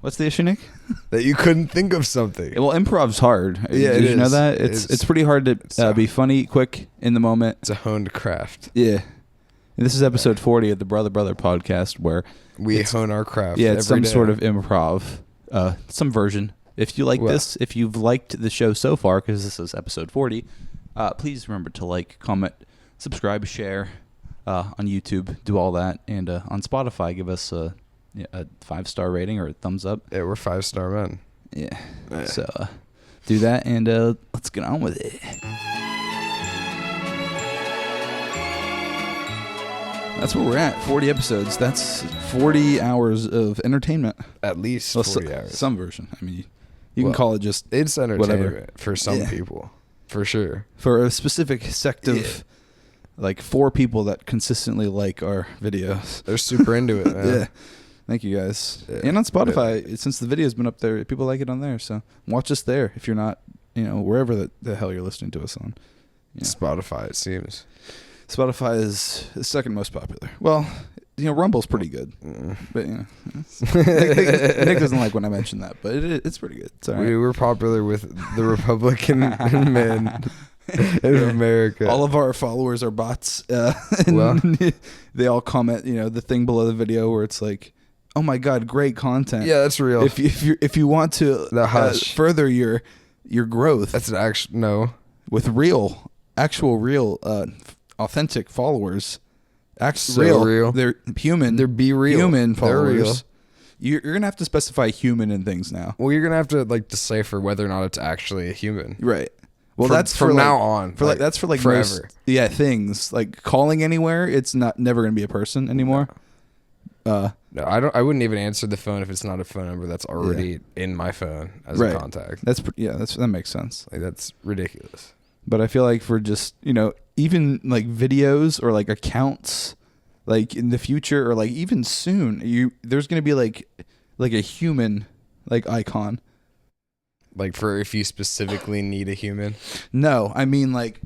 What's the issue, Nick? That you couldn't think of something. Well, improv's hard. Yeah, Did you know that? It's pretty hard to be funny, quick, in the moment. It's a honed craft. Yeah. And this is episode 40 of the BrotherBrother podcast, where we hone our craft. Yeah, it's some day. sort of improv, some version. If you like this, if you've liked the show so far, because this is episode 40, please remember to like, comment, subscribe, share on YouTube, do all that, and on Spotify, give us a 5-star rating or a thumbs up. Yeah, we're 5-star men. Yeah. So do that, and let's get on with it. That's where we're at. 40 episodes. That's 40 hours of entertainment. At least 40 hours. Some version. I mean, you can call it just it's entertainment whatever. For some people, for sure. For a specific sect of like 4 people that consistently like our videos. They're super into it, man. Yeah. Thank you guys. Yeah. And on Spotify, since the video's been up there, people like it on there. So watch us there if you're not, wherever the hell you're listening to us on. Spotify, it seems. Spotify is the second most popular. Well, Rumble's pretty good. But, Nick doesn't like when I mention that, but it's pretty good. It's all right. We were popular with the Republican men in America. All of our followers are bots. They all comment, the thing below the video where it's like, "Oh my God, great content." Yeah, that's real. If you want to further your growth, that's an actual no with actual real authentic followers. Real. They're human. They're human followers. You're gonna have to specify human in things now. Well, you're gonna have to decipher whether or not it's actually a human. Right. Well, that's from now on. That's for forever. Most, things like calling anywhere. It's never going to be a person anymore. No, I wouldn't even answer the phone if it's not a phone number that's already in my phone as a contact. That makes sense. That's ridiculous. But I feel like for just even like videos or like accounts, like in the future or like even soon, there's going to be like a human icon. Like for if you specifically need a human? No, I mean like,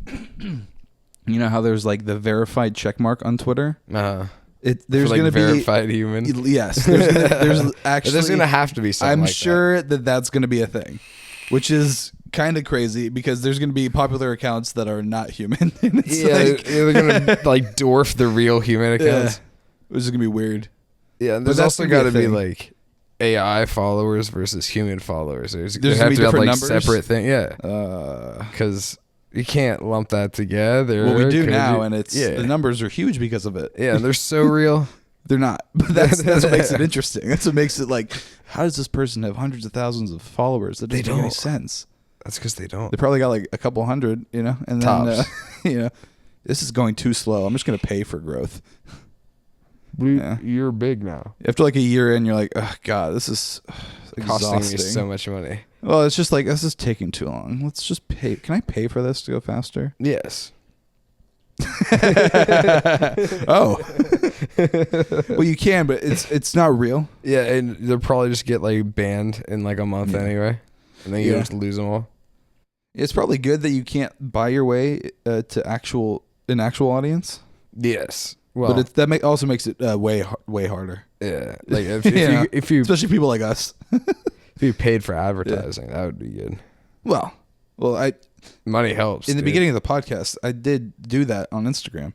how there's like the verified check mark on Twitter? There's going to be verified human. Yes, there's actually there's going to have to be something. I'm sure that's going to be a thing, which is kind of crazy because there's going to be popular accounts that are not human. They're going to dwarf the real human accounts. Which is going to be weird. Yeah, and there's also got to be like AI followers versus human followers. There's going to be different numbers? Separate thing. Yeah. Because you can't lump that together. Well, we do now, and the numbers are huge because of it. Yeah, they're so real. They're not. But that's what makes it interesting. That's what makes it like, how does this person have hundreds of thousands of followers? That doesn't make any sense. That's because they don't. They probably got like a couple hundred, and then, this is going too slow. I'm just going to pay for growth. You're big now. After like a year in, you're like, oh God, this is costing me so much money. Well, it's just like, this is taking too long. Let's just pay. Can I pay for this to go faster? Yes. Oh. Well, you can, but it's not real. Yeah, and they'll probably just get banned in a month anyway. And then you just lose them all. It's probably good that you can't buy your way to an actual audience. Yes. Well, but that also makes it way harder. Yeah. Like if you especially people like us. If you paid for advertising, that would be good. Well, money helps. In the beginning of the podcast, I did do that on Instagram.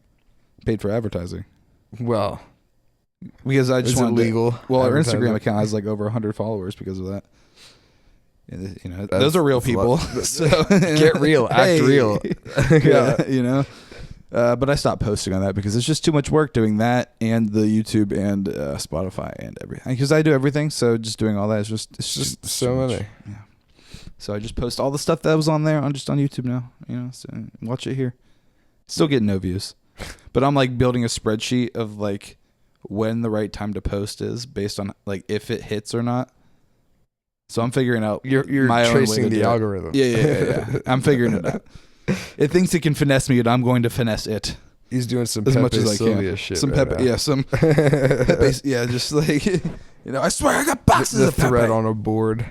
Paid for advertising. Well, because I just wanted illegal. Our Instagram account has over 100 followers because of that. Those are real people. So get real, act real. Yeah, but I stopped posting on that because it's just too much work doing that and the YouTube and Spotify and everything. Because I do everything, so just doing all that is just so many. Yeah. So I just post all the stuff that was on there on YouTube now. So watch it here. Still getting no views, but I'm building a spreadsheet of when the right time to post is based on if it hits or not. So I'm figuring out you're tracing the algorithm. Yeah. I'm figuring it out. It thinks it can finesse me, and I'm going to finesse it. He's doing some as Pepe much as I Sylvia can. Shit Some right Pepe, now. some Pepe, just I swear I got boxes the of Pepe. thread on a board,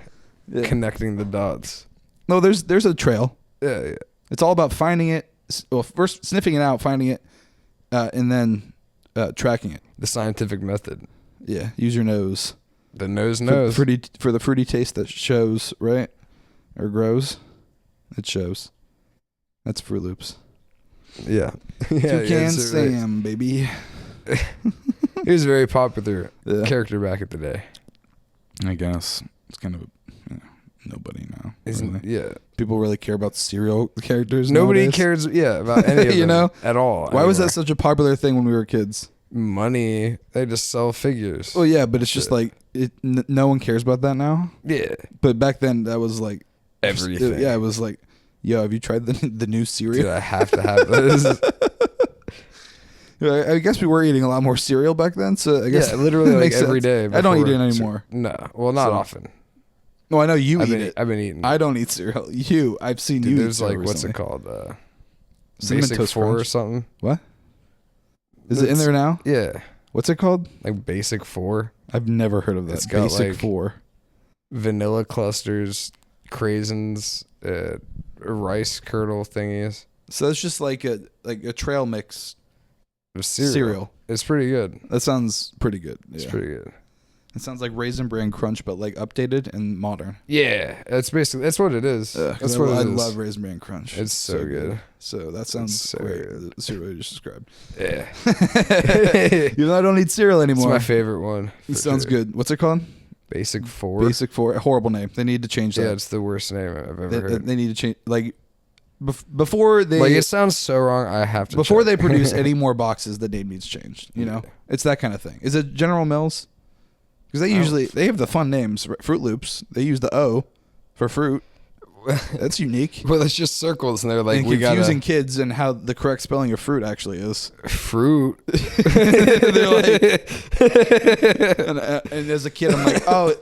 connecting the dots. No, there's a trail. Yeah. It's all about finding it. Well, first sniffing it out, finding it, and then tracking it. The scientific method. Yeah, use your nose. The nose knows. For the fruity taste that shows, right? Or grows. It shows. That's Fruit Loops. Yeah. Toucan Sam, baby. He was a very popular character back in the day. I guess. It's kind of nobody now. Really. Yeah. People really care about cereal characters Nobody nowadays. cares, about any of them. At all. Why was that such a popular thing when we were kids? Money. They just sell figures. Well, yeah, but it's just like, no one cares about that now. Yeah. But back then, that was like... everything. It was like, yo, have you tried the new cereal? Dude, I have to have this. I guess we were eating a lot more cereal back then, so I guess literally like every day. I don't eat it anymore. No, well, not often. No, I know you eat it. I've been eating. I don't eat cereal. I've seen you. There's eat like what's it called? Basic Toast 4 Crunch? Or something. What? Is it in there now? Yeah. What's it called? Like Basic 4. I've never heard of that. It's got Basic like 4. Vanilla clusters, craisins, rice kernel thingies. So it's just like a trail mix. Cereal. It's pretty good. That sounds pretty good. It's pretty good. It sounds like Raisin Bran Crunch, but like updated and modern. Yeah, that's what it is. That's what I love Raisin Bran Crunch. It's so good. So that sounds great. The cereal you just described. Yeah. Even though I don't eat cereal anymore. It's my favorite one. It sounds good. What's it called? Basic 4. Basic 4. A horrible name. They need to change that. Yeah, it's the worst name I've ever heard. They need to change. Like before they it sounds so wrong. I have to before check. they produce any more boxes. The name needs changed. It's that kind of thing. Is it General Mills? Because they have the fun names. Fruit Loops. They use the O for fruit. That's unique. Well, it's just circles, and they're like, and confusing kids and how the correct spelling of fruit actually is. Fruit. They're like, and as a kid, I'm like, spelling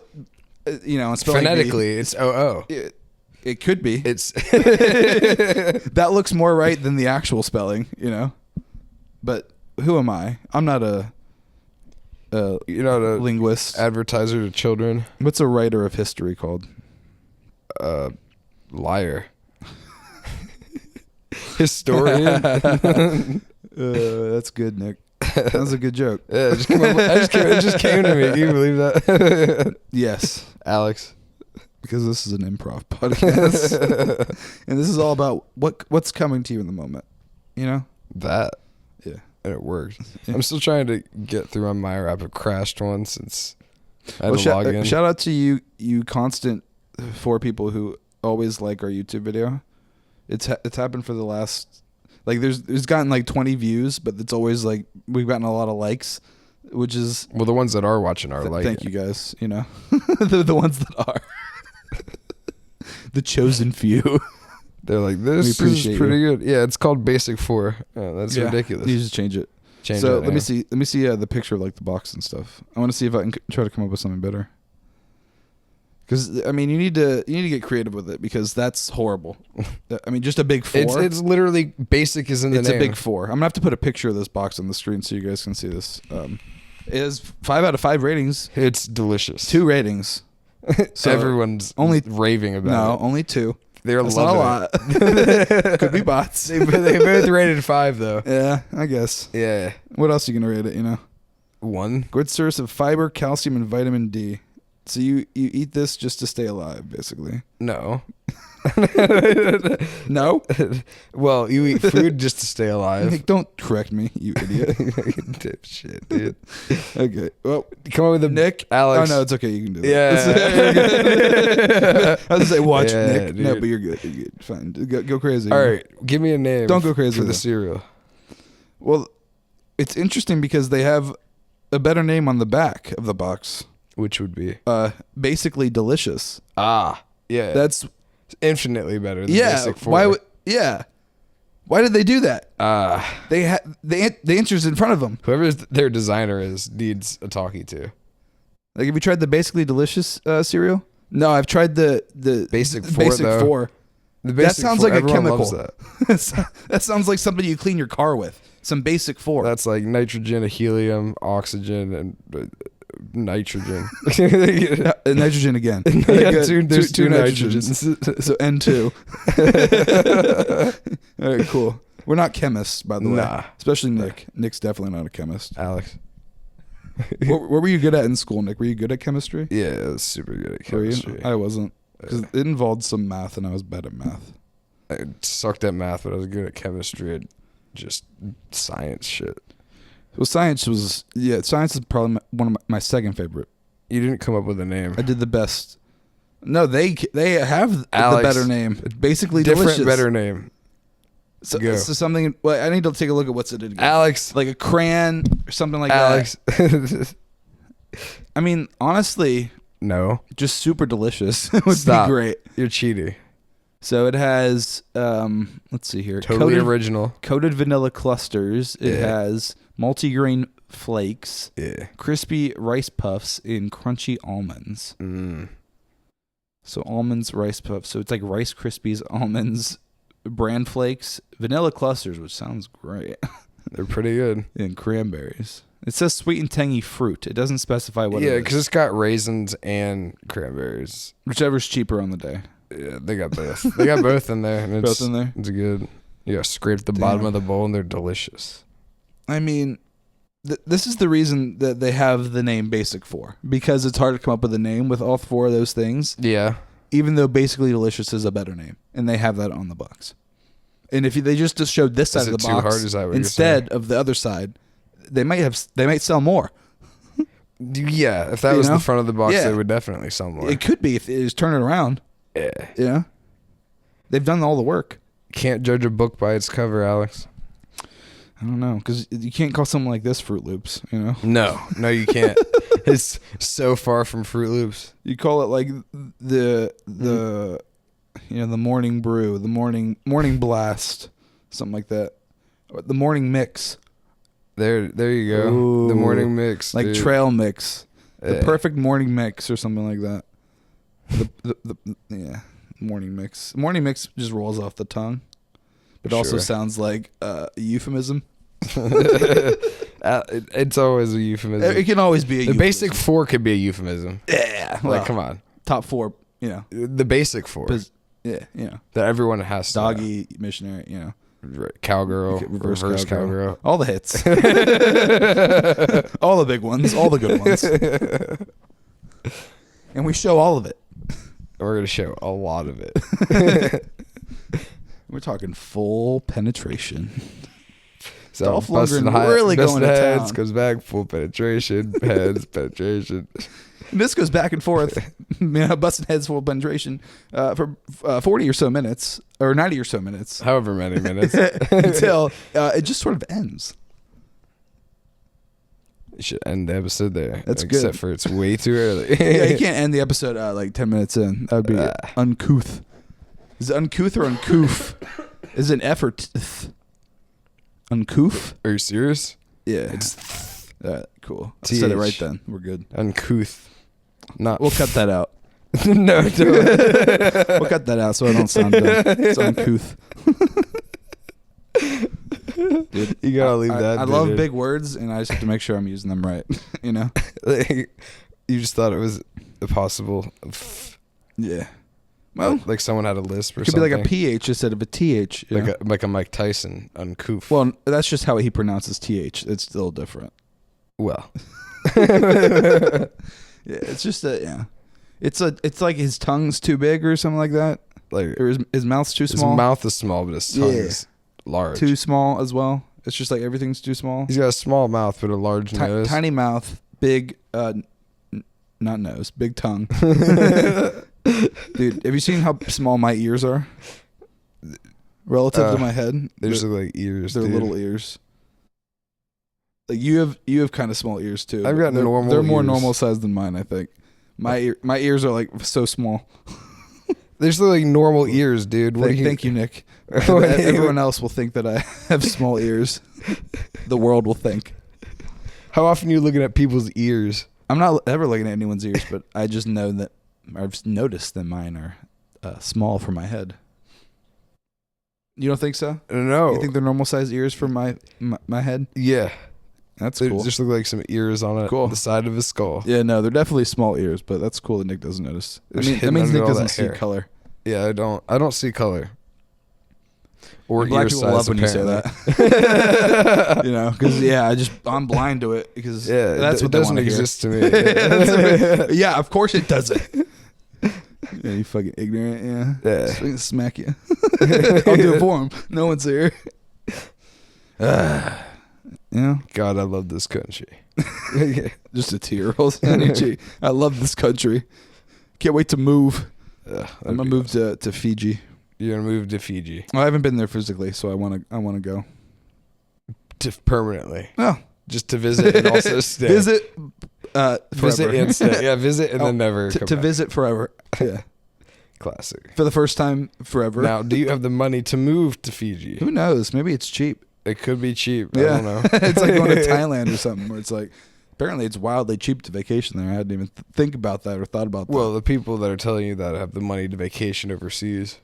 phonetically, it's O-O. It could be. It's that looks more right than the actual spelling, But who am I? I'm not a linguist, advertiser to children. What's a writer of history called? Liar. Historian. That's good, Nick. That was a good joke. Yeah, it just came to me. Can you believe that? Yes, Alex. Because this is an improv podcast, and this is all about what's coming to you in the moment. That. Yeah, and it worked. Yeah. I'm still trying to get through on my app. It crashed once since I had to log in. Shout out to you constant 4 people who always like our YouTube video. It's happened for the last there's gotten like 20 views, but it's always like we've gotten a lot of likes, which is the ones that are watching are thank you guys. The ones that are the chosen few. They're like, this is pretty good. Yeah, it's called Basic 4. Oh, that's ridiculous. You just change it. Let me see the picture of like the box and stuff. I want to see if I can try to come up with something better. Because you need to get creative with it, because that's horrible. Just a big 4. It's literally Basic is in the name. It's a big 4. I'm gonna have to put a picture of this box on the screen so you guys can see this. It has 5 out of 5 ratings. It's delicious. 2 ratings. So everyone's only raving about it. No, only 2. They're not a lot. Could be bots. They both rated 5 though. Yeah, I guess. Yeah. What else are you gonna rate it? 1. Good source of fiber, calcium, and vitamin D. So you eat this just to stay alive, basically. No. No? Well, you eat food just to stay alive. Nick, don't correct me, you idiot. Dipshit, dude. Okay. Well, come on with Nick. Alex. Oh, no, it's okay. You can do that. Yeah. I was going to say, watch Nick. Dude. No, but you're good. You're good. Fine. Go crazy. All right. Give me a name. Don't go crazy for the cereal. Well, it's interesting because they have a better name on the back of the box. Which would be? Basically delicious. Ah. Yeah. That's infinitely better than Basic 4. Why did they do that? They the answer's in front of them. Whoever their designer is needs a talkie to. Like, have you tried the Basically Delicious cereal? No, I've tried the Basic 4. Basic 4. That sounds 4, like a chemical. That sounds like something you clean your car with. Some Basic 4. That's like nitrogen, helium, oxygen, and nitrogen. Nitrogen again. There's two nitrogens. So N2. All right, cool. We're not chemists, by the way. Nah. Especially Nick. Nick's definitely not a chemist. Alex. What were you good at in school, Nick? Were you good at chemistry? Yeah, I was super good at chemistry. I wasn't. Because it involved some math, and I was bad at math. I sucked at math, but I was good at chemistry and just science shit. Well, science is probably one of my second favorite. You didn't come up with a name. I did the best. No, they have Alex, the better name. Basically, different delicious. better name. So something. Well, I need to take a look at what's it again. Alex, like a crayon or something like Alex. that. I mean, honestly, no, just super delicious. It would be great. You're cheating. So it has, let's see here. Totally original. Coated vanilla clusters. It has multigrain flakes. Yeah. Crispy rice puffs and crunchy almonds. So almonds, rice puffs. So it's like Rice Krispies, almonds, bran flakes, vanilla clusters, which sounds great. They're pretty good. And cranberries. It says sweet and tangy fruit. It doesn't specify what it is. Yeah, because it's got raisins and cranberries. Whichever's cheaper on the day. Yeah, they got both. They got both in there. And both in there? It's good. You got scrape at the bottom of the bowl, and they're delicious. I mean, this is the reason that they have the name Basic 4. Because it's hard to come up with a name with all 4 of those things. Yeah. Even though Basically Delicious is a better name. And they have that on the box. And if they just showed this side of the box instead of the other side, they might sell more. Yeah, if that was the front of the box, they would definitely sell more. It could be if they just turn it around. Yeah. Yeah. They've done all the work. Can't judge a book by its cover, Alex. I don't know, because you can't call something like this Fruit Loops, you know? No, you can't. It's so far from Fruit Loops. You call it like the morning brew, the morning blast, something like that. Or the morning mix. There you go. Ooh, the morning mix, like dude. Trail mix, the perfect morning mix, or something like that. Morning mix. Morning mix just rolls off the tongue, but also sounds like a euphemism. It's always a euphemism. It can always be a euphemism. The Basic 4 could be a euphemism. Yeah. Like, come on. Top 4, The Basic 4. Yeah, that everyone has to Doggy, missionary, Cowgirl, reverse cowgirl. All the hits. All the big ones, all the good ones. And we show all of it. We're going to show a lot of it. We're talking full penetration. So Dolph Lundgren really going to heads, town. goes back, full penetration, heads, penetration. And this goes back and forth, busting heads, full penetration for 40 or so minutes, or 90 or so minutes. However many minutes. Until it just sort of ends. You should end the episode there. That's good. Except for it's way too early. Yeah, you can't end the episode like 10 minutes in. That would be uncouth. Is it uncouth or uncouth? Is it an effort? Uncouth? Are you serious? Yeah. It's cool. I said it right then. We're good. Uncouth. We'll cut that out. No, don't. We'll cut that out so I don't sound dumb. It's uncouth. Dude, you gotta leave that. I love big words, and I just have to make sure I'm using them right. You just thought it was possible. Yeah. Well, like someone had a lisp or it could something. be like a PH instead of a TH. Like a Mike Tyson, uncouth. Well, that's just how he pronounces TH. It's still different. Well. Yeah, it's just it's like his tongue's too big or something like that. Like, or his mouth's too small. His mouth is small, but his tongue is large. Too small as well. It's just like everything's too small. He's got a small mouth but a large nose. Tiny mouth, big not nose, big tongue. Dude, have you seen how small my ears are? Relative to my head? They just look like ears. They're little ears. Like you have kind of small ears too. I've got normal. They're more ears. normal size than mine, I think. My ears are like so small. They're just like normal ears, dude. Thank you, Nick. Everyone else will think that I have small ears. The world will think. How often are you looking at people's ears? I'm not ever looking at anyone's ears, but I just know that I've noticed that mine are small for my head. You don't think so? No. You think they're normal sized ears for my head? Yeah. That's they cool. Just look like some ears on the side of his skull. Yeah, no, they're definitely small ears, but that's cool that Nick doesn't notice. I mean, that means Nick doesn't see color. Yeah, I don't see color. Or black people love when you say that. You know, because I'm blind to it because that's what doesn't exist to me. Yeah, of course it doesn't. Yeah, you fucking ignorant. Yeah. Smack you. I'll do it for him. No one's here. Yeah. God, I love this country. Just a tear rolls down your cheek. I love this country. Can't wait to move. I'm gonna move to Fiji. You're gonna move to Fiji. Well, I haven't been there physically, so I wanna go. Permanently. Oh, just to visit and also stay. Visit. Visit and stay. Yeah, visit and then never come to back. visit forever. Yeah. Classic. For the first time forever. Now, do you have the money to move to Fiji? Who knows? Maybe it's cheap. It could be cheap. Yeah. I don't know. It's like going to Thailand or something where it's like, apparently it's wildly cheap to vacation there. I hadn't even think about that or thought about that. Well, the people that are telling you that have the money to vacation overseas.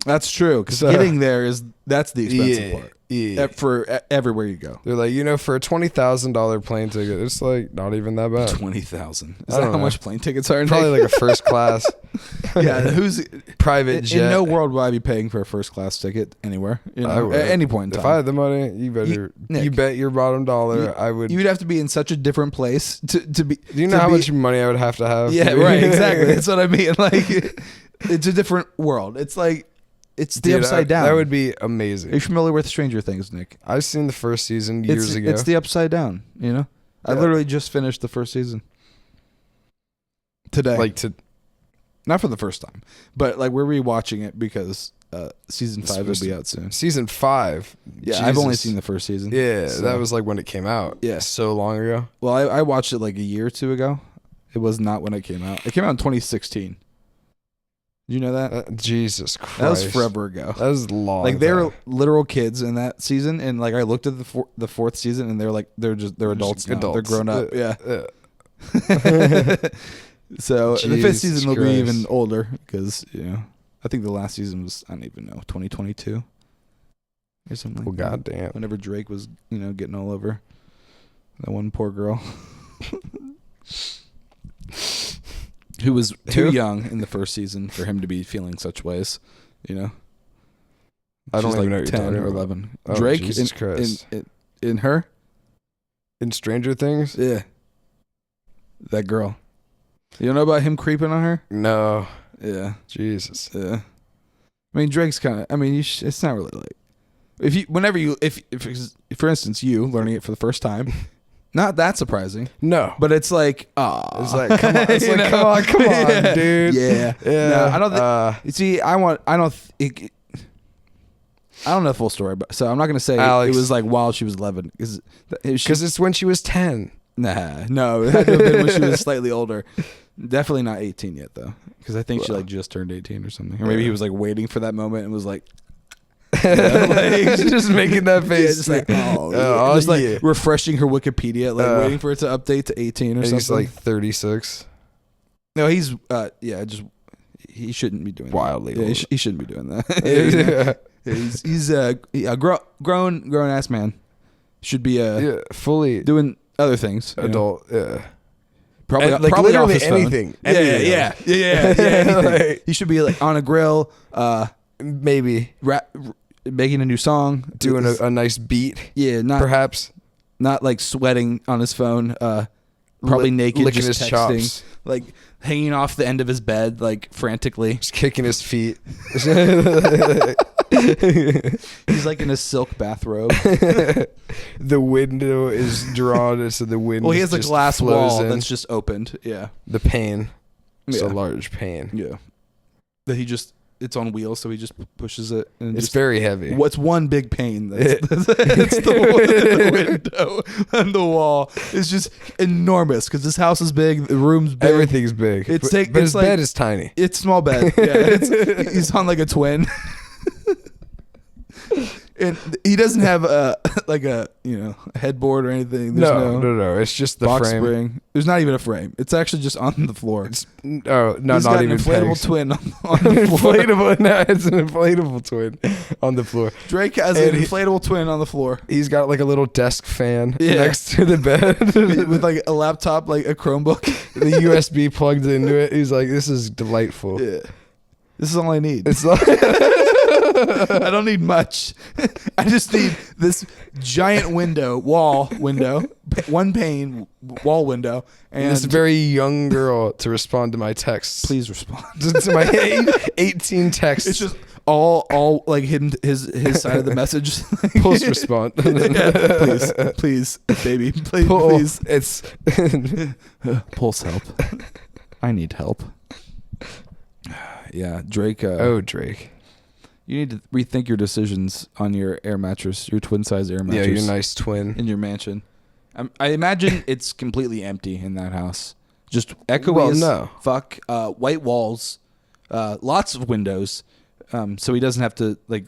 That's true, because getting there that's the expensive part. Yeah. For everywhere you go. They're like, for a $20,000 plane ticket, it's like not even that bad. 20,000. Is that how much plane tickets are? Probably like a first class. Yeah, who's private jet? In no world would I be paying for a first class ticket anywhere. At any point in time. If I had the money, you bet your bottom dollar I would. You'd have to be in such a different place to be. Do you know how much money I would have to have? Yeah, right. Exactly. That's what I mean. Like, it's a different world. It's like. It's the upside down. That would be amazing. Are you familiar with Stranger Things, Nick? I've seen the first season years ago. It's the upside down, you know? I literally just finished the first season. Today. Not for the first time, but like we're rewatching it because season 5 will be out soon. Season 5? Yeah, Jesus. I've only seen the first season. Yeah, so. That was like when it came out. Yeah. So long ago. Well, I watched it like a year or two ago. It was not when it came out. It came out in 2016. Did you know that? Jesus Christ. That was forever ago. That was long. Like they were literal kids in that season, and like I looked at the fourth season, and they're adults now. They're grown up. Yeah. So the fifth season will be even older because I think the last season was, I don't even know, 2022 or something. Well, goddamn. Whenever Drake was getting all over that one poor girl. Who was too young in the first season for him to be feeling such ways, I don't She's even like know what 10 you're or talking 11. about. Drake Jesus Christ. in her? In Stranger Things? Yeah. That girl. You don't know about him creeping on her? No. Yeah. Jesus. Yeah. I mean, Drake's kind of, it's not really like, if for instance, you learning it for the first time, not that surprising. No. But it's like, it's like, come on. It's like, come on, dude. Yeah. Yeah. No, I don't think, see, I don't know the full story, but so I'm not going to say Alex, it was like while she was 11. Because it's when she was 10. Nah. No, it had to have been when she was slightly older. Definitely not 18 yet, though. Because I think she like just turned 18 or something. Or maybe he was like waiting for that moment and was like, just making that face. Yeah, just like, like refreshing her Wikipedia, like waiting for it to update to 18 or something. He's like 36. No, he's he shouldn't be doing wildly. That. Yeah, he shouldn't be doing that. He's a grown ass man. Should be fully doing other things. Adult. Yeah. Probably like probably literally off his anything. Phone. Yeah. Anything. He should be like on a grill. Maybe making a new song, doing a nice beat. Yeah, not like sweating on his phone. Probably naked, licking just his texting, chops, like hanging off the end of his bed, like frantically, just kicking his feet. He's like in a silk bathrobe. The window is drawn so the wind. Well, he has a glass wall that's just opened. Yeah, the pane. It's a large pane. Yeah, that it's on wheels, so he just pushes it. And it's very heavy. What's one big pane? It's the window and the wall. It's just enormous because this house is big, the room's big. Everything's big. But his bed is tiny. It's small bed. Yeah, he's on like a twin. And he doesn't have a headboard or anything. There's no. It's just the box frame. spring. There's not even a frame. It's actually just on the floor. He's not even an inflatable pegs. twin on the floor. It's an inflatable twin on the floor. Drake has an inflatable twin on the floor. He's got like a little desk fan next to the bed with like a laptop, like a Chromebook. The USB plugged into it. He's like, this is delightful. Yeah. This is all I need. It's like I don't need much. I just need this giant wall window, one pane, wall window, and this very young girl to respond to my texts. Please respond to my 18 texts. It's just all like hidden his side of the message. Post respond. Yeah, please, baby, please. It's Pulse help. I need help. Yeah, Drake. Drake. You need to rethink your decisions on your air mattress, your twin size air mattress. Yeah, your nice twin in your mansion. I imagine it's completely empty in that house. Just echoey. Well, no. Fuck. White walls. Lots of windows. So he doesn't have to like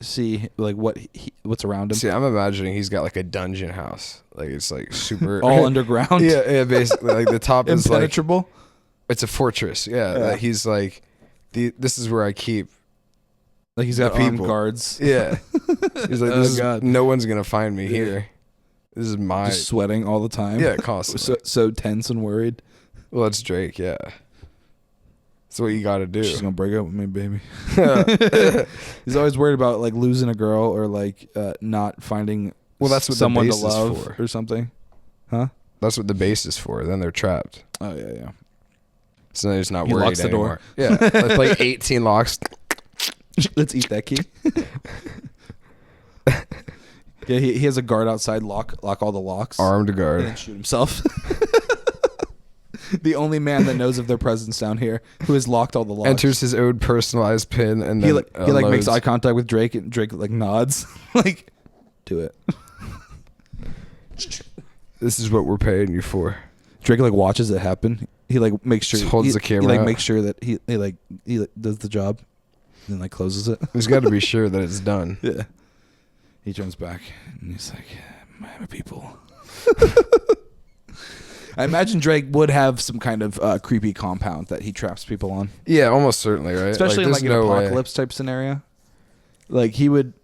see like what's around him. See, I'm imagining he's got like a dungeon house. Like it's like super all underground. Yeah, basically like the top is like impenetrable. It's a fortress. Yeah. Like he's like this is where I keep like he's got armed guards. Yeah. He's like no one's going to find me here. This is my just sweating all the time. Yeah, constantly. So tense and worried. Well, it's Drake, yeah. That's what you got to do. She's gonna break up with me, baby. He's always worried about like losing a girl or like not finding. Well, that's what someone the to base love is for. Or something, huh? That's what the base is for. Then they're trapped. Oh yeah. So they're just not He worried locks the anymore. door. Yeah, that's like 18 locks. Let's eat that key. Yeah, he has a guard outside. Lock all the locks. Armed guard. And then shoot himself. The only man that knows of their presence down here, who has locked all the locks. Enters his own personalized pin, and then he like makes eye contact with Drake, and Drake like nods, like, do it. This is what we're paying you for. Drake like watches it happen. He like makes sure just holds the camera. He like out. makes sure that he does the job, and then like closes it. He's got to be sure that it's done. Yeah. He turns back and he's like, "My people." I imagine Drake would have some kind of creepy compound that he traps people on. Yeah, almost certainly, right? Especially in like an apocalypse type scenario. Like he would,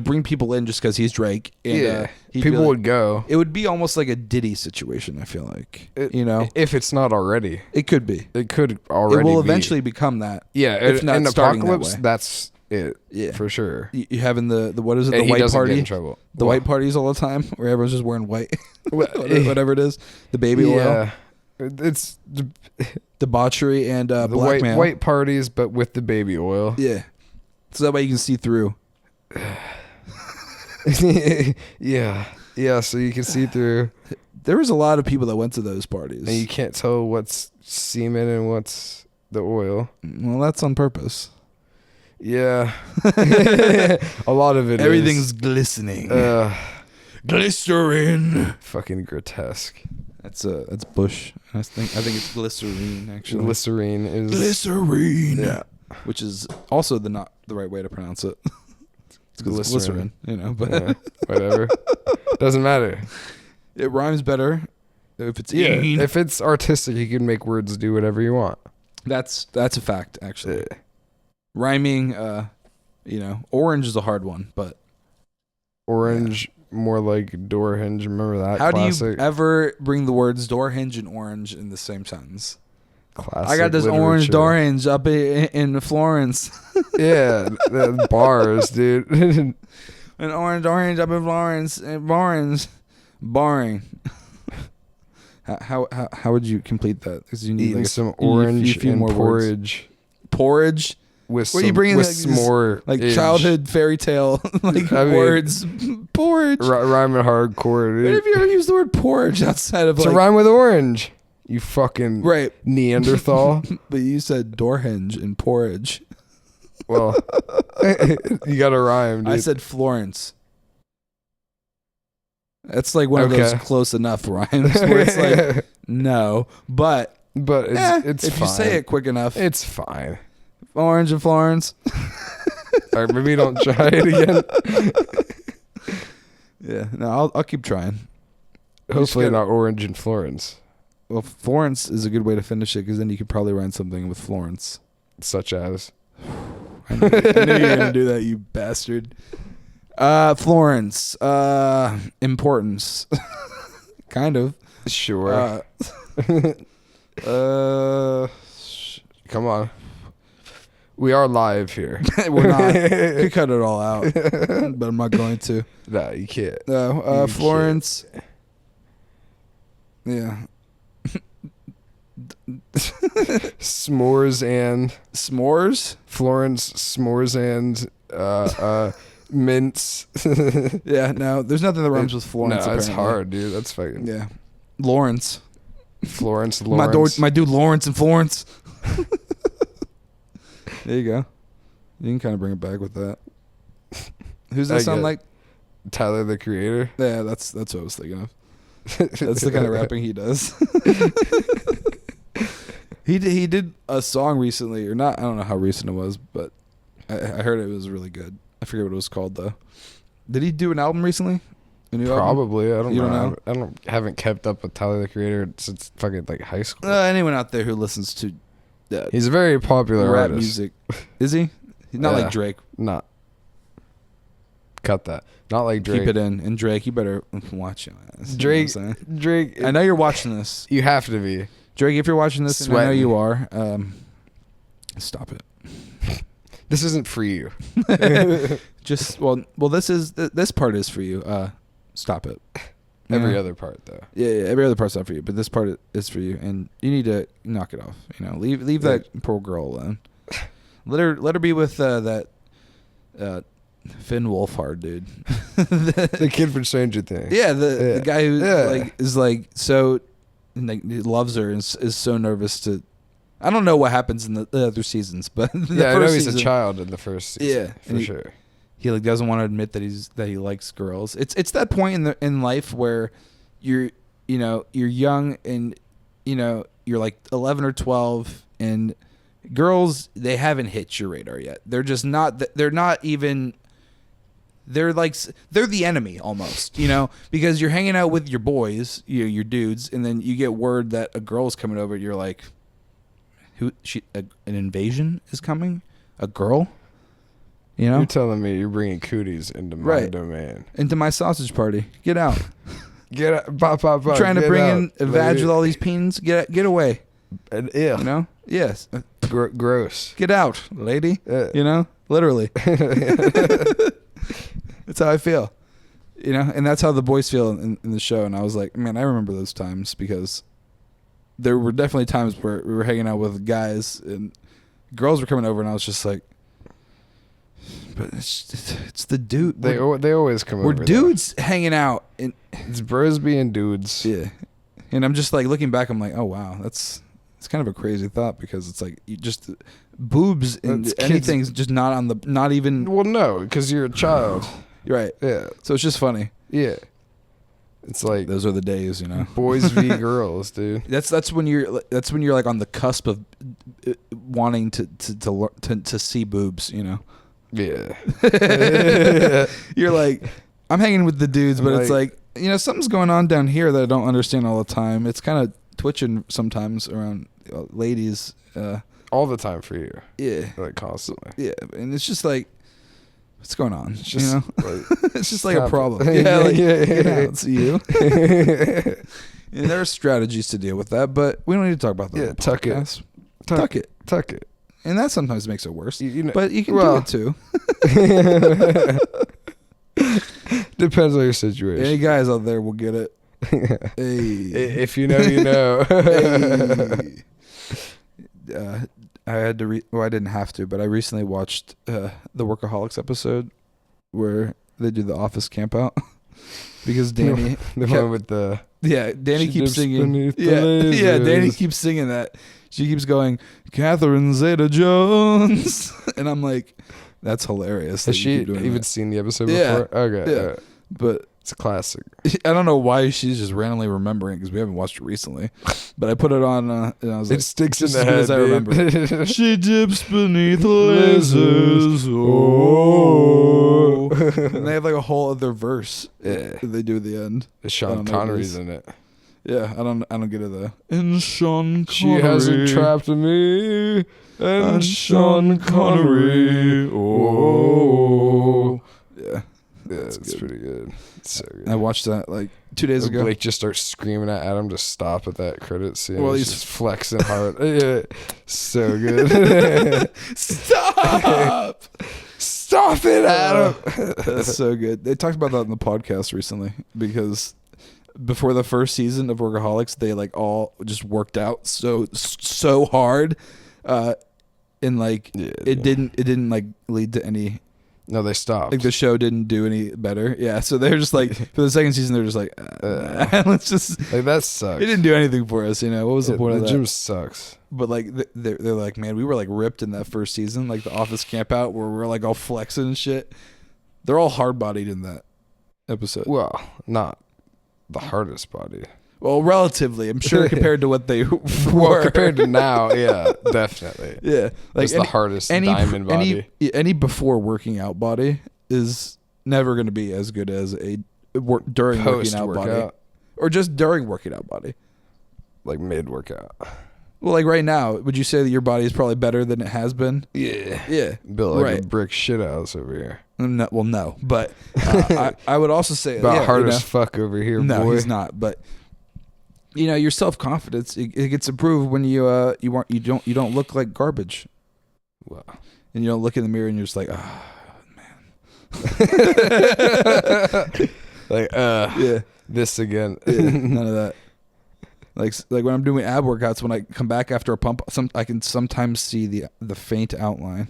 bring people in just because he's Drake. And, people would go. It would be almost like a Diddy situation. I feel like, if it's not already, it could be. It could already. It will be. eventually become that. Yeah, if not in apocalypse, that's it. Yeah, for sure. You having the what is it? And the white party. Get in trouble. The white parties all the time, where everyone's just wearing white, whatever it is. The baby oil. Yeah. It's debauchery and the blackmail. White parties, but with the baby oil. Yeah, so that way you can see through. Yeah. So you can see through. There was a lot of people that went to those parties, and you can't tell what's semen and what's the oil. Well, that's on purpose. Yeah, a lot of it. Everything's glistening. Glycerin. Fucking grotesque. That's Bush. I think it's glycerine actually. Glycerine is glycerine. Yeah, which is also not the right way to pronounce it. It's glycerin, but whatever. Doesn't matter. It rhymes better if it's if it's artistic. You can make words do whatever you want. That's a fact actually. Rhyming, orange is a hard one, but orange. More like door hinge. Remember that? How classic? do you ever bring the words door hinge and orange in the same sentence? Classic. I got this literature. Orange door hinge up in Florence. Yeah, the bars, dude. An orange door hinge up in Florence. Boring. How would you complete that? Because you need eating some orange and more porridge. Porridge. With you bringing with some more childhood fairy tale words? Porridge. Rhyming hardcore. Dude. When have you ever used the word porridge outside of to rhyme with orange? You fucking Neanderthal. But you said door hinge and porridge. Well, you got to rhyme, dude. I said Florence. That's like one of those close enough rhymes where it's like no, but it's if fine. you say it quick enough, it's fine. Orange and Florence. All right, maybe don't try it again. Yeah, no, I'll keep trying. Hopefully not orange and Florence. Well, Florence is a good way to finish it because then you could probably rhyme something with Florence. Such as? I knew you were going to do that, you bastard. Florence. Importance. Kind of. Sure. Come on. We are live here. We're not. You could cut it all out, but I'm not going to. No, you can't. No, Florence. Can't. Yeah. S'mores. Florence s'mores and mints. Yeah, no, there's nothing that rhymes with Florence. No, it's hard, dude. That's fucking. Yeah. Lawrence. My dude Lawrence and Florence. There you go. You can kind of bring it back with that. Who's that sound like? Tyler, the Creator. Yeah, that's what I was thinking of. That's the kind of rapping he does. He did a song recently, or not. I don't know how recent it was, but I heard it was really good. I forget what it was called though. Did he do an album recently? A new Probably. album? I don't know. I haven't kept up with Tyler, the Creator since fucking like high school. Anyone out there who listens to he's a very popular rap artist. Music, is he? He's not like Drake. Not. Cut that. Not like Drake. Keep it in. And Drake, you better watch it. Drake. I know you're watching this. You have to be. Drake, if you're watching this, and I know you are, stop it. This isn't for you. Just this part is for you. Stop it. Every other part though. Yeah, every other part's not for you, but this part is for you, and you need to knock it off. You know, leave that poor girl alone. Let her be with that Finn Wolfhard dude. The kid from Stranger Things. Yeah, the guy who is like so like loves her and is so nervous to. I don't know what happens in the other seasons, but the I know he's season, a child in the first season. Yeah, for sure. He like doesn't want to admit that he likes girls. It's that point in life where you're young and you're like 11 or 12 and girls, they haven't hit your radar yet. They're just not. They're not even. They're the enemy almost, because you're hanging out with your boys, your dudes, and then you get word that a girl's coming over. You're like, an invasion is coming, a girl. You're telling me you're bringing cooties into my domain, into my sausage party. Get out. Get out. Bop, bop, bop. Trying to bring in a vag with all these peens. Get away. And ew. Yes. Gross. Get out, lady. Literally. That's how I feel. And that's how the boys feel in the show. And I was like, man, I remember those times because there were definitely times where we were hanging out with guys and girls were coming over, and I was just like, but it's the dude. They always come over. We're dudes hanging out. It's bros being dudes. Yeah. And I'm just like looking back, I'm like, oh wow, it's kind of a crazy thought because it's like you just boobs and anything's just not even. Well, no, because you're a child. Right. Yeah. So it's just funny. Yeah. It's like those are the days, Boys v girls, dude. That's when you're like on the cusp of wanting to see boobs, Yeah. You're like, I'm hanging with the dudes, but it's like, something's going on down here that I don't understand all the time. It's kind of twitching sometimes around ladies. All the time for you. Yeah. Like constantly. Yeah. And it's just like, what's going on? It's just, like, it's just like a problem. Yeah. It's you. And there are strategies to deal with that, but we don't need to talk about that. Yeah. Tuck it. Tuck it. And that sometimes makes it worse. But you can do it too. Depends on your situation. Any guys out there will get it. Hey. If you know, you know. Hey. I had to I didn't have to, but I recently watched the Workaholics episode where they do the office camp out because Danny one with the Danny keeps singing Danny keeps singing that. She keeps going, Catherine Zeta-Jones. And I'm like, that's hilarious. Has she even seen the episode before? Okay. Yeah. But it's a classic. I don't know why she's just randomly remembering because we haven't watched it recently. But I put it on and I was like, it sticks in the head. As I remember. She dips beneath the lasers. Oh. And they have like a whole other verse that they do at the end. Sean Connery's in it. Yeah, I don't get it though. And Sean Connery. She hasn't trapped me. And Sean Connery. Oh. Yeah. it's pretty good. It's so good. I watched that like 2 days ago. Blake just starts screaming at Adam to stop at that credit scene. Well, he's just flexing hard. Yeah, so good. Stop! Stop it, Adam. That's so good. They talked about that in the podcast recently because before the first season of Workaholics, they like all just worked out so hard, and like it didn't like lead to any. No, they stopped. Like the show didn't do any better. Yeah, so they're just like for the second season, they're just like, let's just like that sucks. It didn't do anything for us, you know. What was the point of that? The gym sucks. But like they're like, man, we were like ripped in that first season, like the office camp out where we're like all flexing and shit. They're all hard bodied in that episode. Well, not the hardest body. Well, relatively, I'm sure compared to what they were. Well, compared to now, yeah, definitely. Yeah, like the hardest diamond body. Any before working out body is never going to be as good as a during working out body, or just during working out body, like mid workout. Well, like right now, would you say that your body is probably better than it has been? Yeah. Built like a brick shit house over here. No, well, no, but I would also say about hard as fuck over here. No, boy. He's not, but. You know, your self-confidence, it gets improved when you don't look like garbage. Wow. And you don't look in the mirror and you're just like, oh, man. Like, yeah, this again. Yeah, none of that. Like when I'm doing ab workouts, when I come back after a pump, I can sometimes see the faint outline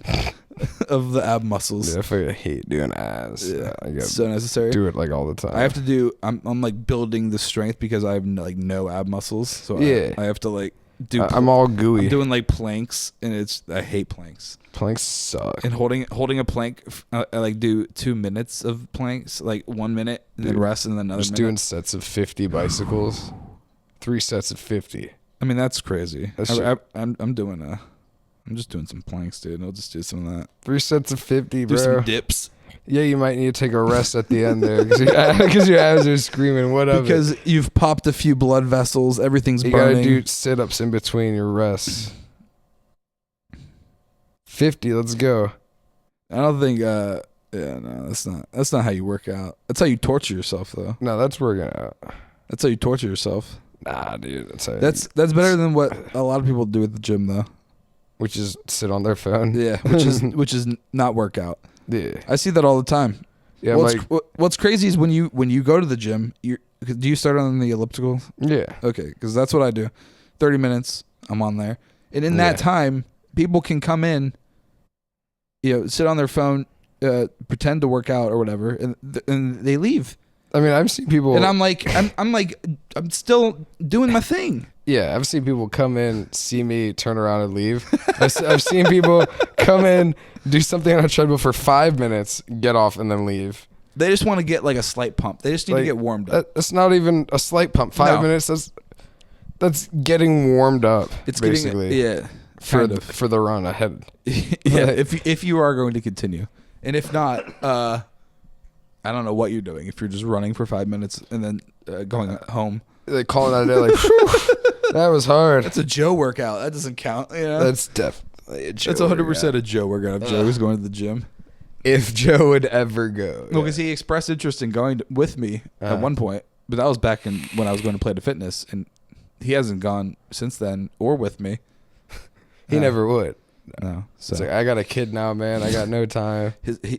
of the ab muscles. Yeah, I fucking hate doing abs. Yeah, it's so necessary. Do it like all the time. I have to do. I'm like building the strength because I have like no ab muscles. So yeah, I have to like do. I'm all gooey. I'm doing like planks, and I hate planks. Planks suck. And holding a plank, I like do 2 minutes of planks, like 1 minute, and then rest, and then another. Just minute. Doing sets of 50 bicycles. 3 sets of 50. I mean, that's crazy. I'm just doing some planks, dude. I'll just do some of that. 3 sets of 50, bro. Do some dips. Yeah, you might need to take a rest at the end there because your abs are screaming. What up? Because you've popped a few blood vessels. Everything's burning. You gotta do sit-ups in between your rests. 50. Let's go. I don't think. Yeah, no, that's not how you work out. That's how you torture yourself, though. No, that's working out. That's how you torture yourself. Nah, dude. That's better than what a lot of people do at the gym, though. Which is sit on their phone. Yeah, which is not work out. Yeah, I see that all the time. Yeah, what's crazy is when you go to the gym, do you start on the elliptical? Yeah. Okay, because that's what I do. 30 minutes, I'm on there, and in that time, people can come in, sit on their phone, pretend to work out or whatever, and they leave. I mean, I've seen people, and I'm still doing my thing. Yeah, I've seen people come in, see me, turn around and leave. I've seen people come in, do something on a treadmill for 5 minutes, get off, and then leave. They just want to get like a slight pump. They just need to get warmed up. That's not even a slight pump. 5 minutes. That's getting warmed up. It's basically for the run ahead. Yeah, if you are going to continue, and if not, I don't know what you're doing. If you're just running for 5 minutes and then going home. They call it out a day like, that was hard. That's a Joe workout. That doesn't count. That's definitely a Joe. That's 100% a Joe workout. If Joe was going to the gym. If Joe would ever go. Well, because he expressed interest in going with me at one point, but that was back when I was going to Play to Fitness, and he hasn't gone since then or with me. He never would. No. So it's like, I got a kid now, man. I got no time.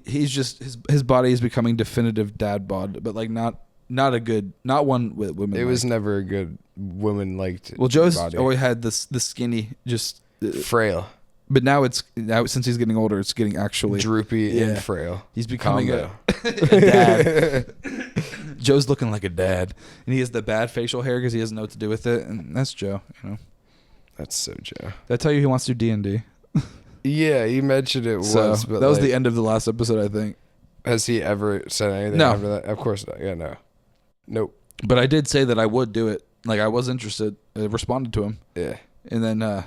He's just his body is becoming definitive dad bod, but like not one with women. It was never a good woman liked. Well, Joe's always had the skinny, just frail. But now since he's getting older, it's getting actually droopy and frail. He's becoming a dad. Joe's looking like a dad, and he has the bad facial hair because he doesn't know what to do with it, and that's Joe. That's so Joe. Did I tell you he wants to do D&D? Yeah, you mentioned it once, but that was the end of the last episode, I think. Has he ever said anything after that? Of course not. Yeah, no. Nope. But I did say that I would do it. Like, I was interested. I responded to him. Yeah. And then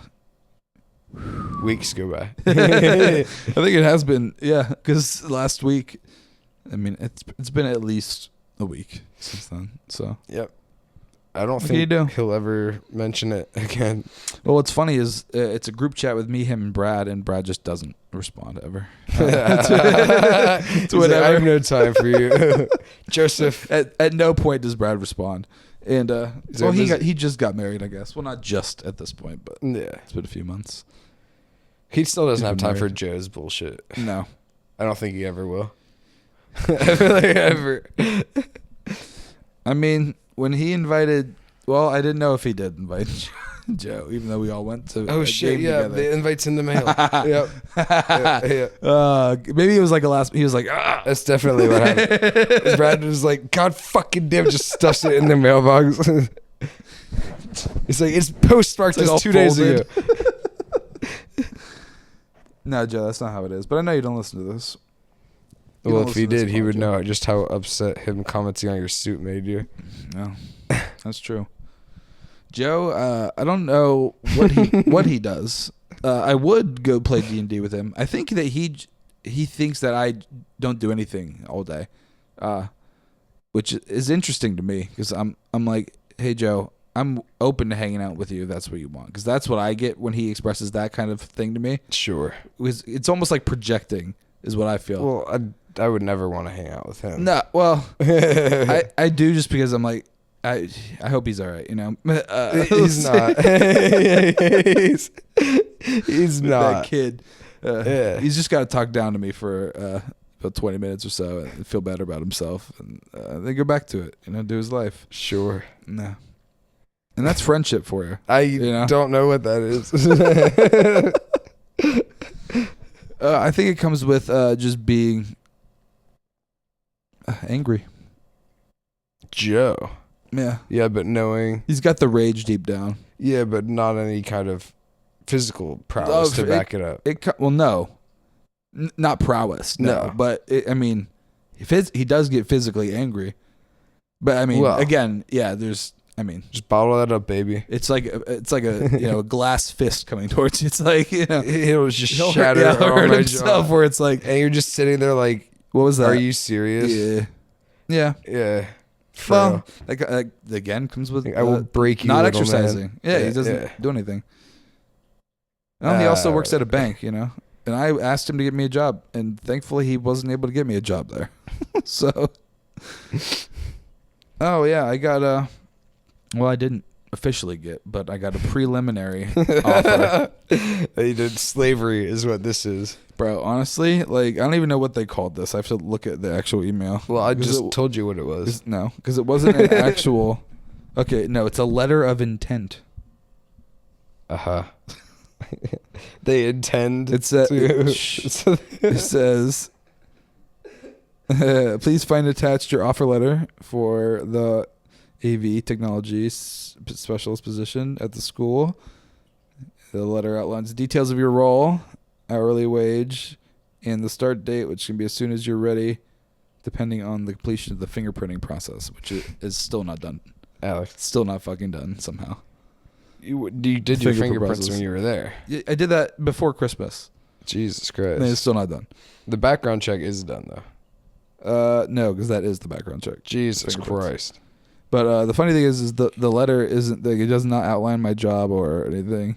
weeks go by. I think it has been, because last week, I mean, it's been at least a week since then. So yep. I don't think he'll ever mention it again. Well, what's funny is it's a group chat with me, him, and Brad just doesn't respond ever. It's whatever. I have no time for you, Joseph. At no point does Brad respond. And well, he just got married, I guess. Well, not just at this point, but yeah, it's been a few months. He still doesn't have time for Joe's bullshit. No, I don't think he ever will. Ever. I mean, when he invited, well, I didn't know if he did invite Joe, even though we all went to. Oh shit! Yeah, together. The invite's in the mail. Yep. Maybe it was like a last. He was like, ah. That's definitely what happened. Brad was like, God fucking damn, just stuffs it in the mailbox. It's like it's postmarked like just 2 days ago. No, Joe, that's not how it is. But I know you don't listen to this. Well, if he did, he would know just how upset him commenting on your suit made you. No, that's true. Joe, I don't know what he does. I would go play D&D with him. I think that he thinks that I don't do anything all day, which is interesting to me because I'm like, hey Joe, I'm open to hanging out with you if that's what you want, because that's what I get when he expresses that kind of thing to me. Sure, it's almost like projecting is what I feel. Well, I would never want to hang out with him. No, well, I do just because I'm like, I hope he's all right, you know. He's not. He's not. That kid. Yeah. He's just got to talk down to me for about 20 minutes or so and feel better about himself, and then go back to it, you know, do his life. Sure. No. And that's friendship for you. Don't know what that is. I think it comes with just being angry. Joe. Yeah. Yeah, but knowing he's got the rage deep down. Yeah, but not any kind of physical prowess to back it up. Well, no. Not prowess. No. But I mean, he does get physically angry. But I mean, again, yeah, just bottle that up, baby. It's like a glass fist coming towards you. It's like, you know, he'll just shatter hurt himself jaw. Where it's like, and you're just sitting there like, what was that? Are you serious? Yeah. Well, like again comes with I will break you. Not exercising. Man. Yeah, he doesn't do anything. And he also works at a bank, you know. And I asked him to get me a job, and thankfully he wasn't able to get me a job there. So, oh yeah, I got well, I didn't officially get, but I got a preliminary offer. He did. Slavery is what this is. Bro, honestly, like, I don't even know what they called this. I have to look at the actual email. Well, I just told you what it was. No, because it wasn't an actual... Okay, no, it's a letter of intent. Uh-huh. They intend it says, please find attached your offer letter for the AV technology specialist position at the school. The letter outlines the details of your role, hourly wage, and the start date, which can be as soon as you're ready, depending on the completion of the fingerprinting process, which is still not done. Alex, still not fucking done somehow. You did your fingerprints when you were there. I did that before Christmas. Jesus Christ. And it's still not done. The background check is done though. No, because that is the background check. Jesus Christ. But the funny thing is the letter isn't, like, it does not outline my job or anything.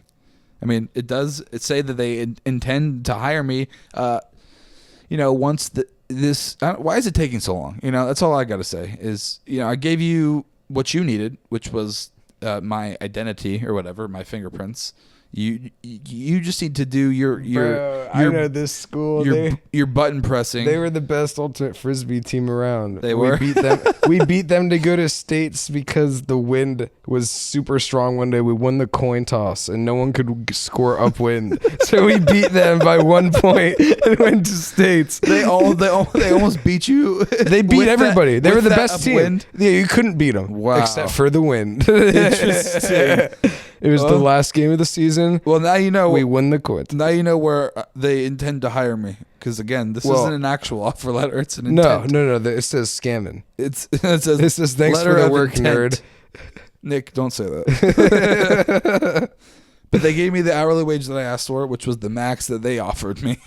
I mean, it does. It say that they intend to hire me. You know, once this. Why is it taking so long? You know, that's all I got to say. Is, you know, I gave you what you needed, which was my identity or whatever, my fingerprints. You just need to do your Bro, I know this school. Your button pressing. They were the best ultimate frisbee team around. They were. We beat them to go to states because the wind was super strong one day. We won the coin toss and no one could score upwind, so we beat them by 1 point and went to states. They almost beat you. They beat everybody. They were the best team. Yeah, you couldn't beat them. Wow. Except for the wind. Interesting. It was the last game of the season. Well, now you know. We won the court. Now you know where they intend to hire me. Because, again, this isn't an actual offer letter. It's an intent. No. It says scamming. It says, this is thanks for the work, nerd. Nick, don't say that. But they gave me the hourly wage that I asked for, which was the max that they offered me.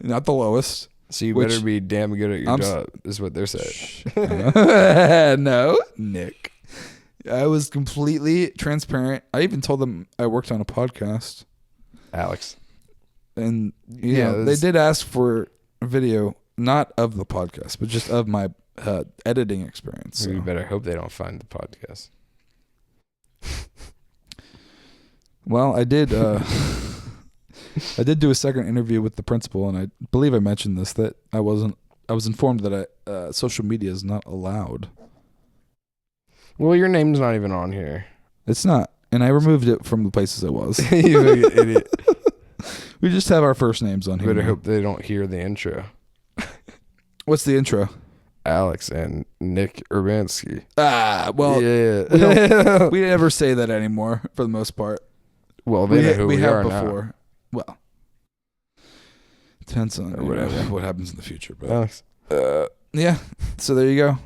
Not the lowest. So you better be damn good at your job, is what they're saying. No, Nick. I was completely transparent. I even told them I worked on a podcast. Alex. And they did ask for a video, not of the podcast, but just of my editing experience. So. We better hope they don't find the podcast. Well, I did. I did do a second interview with the principal, and I believe I mentioned this, that I was informed that social media is not allowed. Well, your name's not even on here. It's not, and I removed it from the places it was. You idiot. We just have our first names on here. Better hope they don't hear the intro. What's the intro? Alex and Nick Urbanski. Well, yeah. we never say that anymore for the most part. Well, they know who we have are before. now. Well, depends on what happens in the future. But Alex. Yeah, so there you go.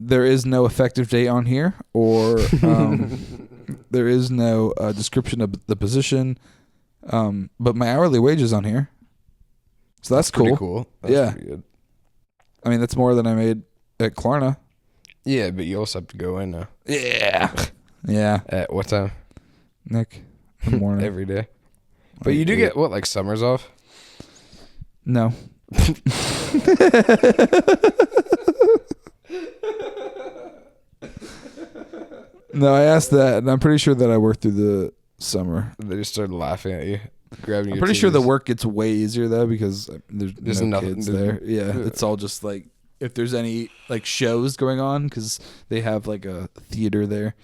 There is no effective date on here, or there is no description of the position. But my hourly wage is on here, so that's cool. Pretty cool. That's pretty good. I mean, that's more than I made at Klarna. Yeah, but you also have to go in now. Yeah. Yeah. At what time? Nick, in the morning. Every day. But you do get, what, like summers off? No. No, I asked that, and I'm pretty sure that I worked through the summer. They just started laughing at you. Grabbing I'm your pretty sure the titties. work gets way easier, though, because there's no nothing kids to there. do. Yeah, it's all just like, if there's any like shows going on, because they have like a theater there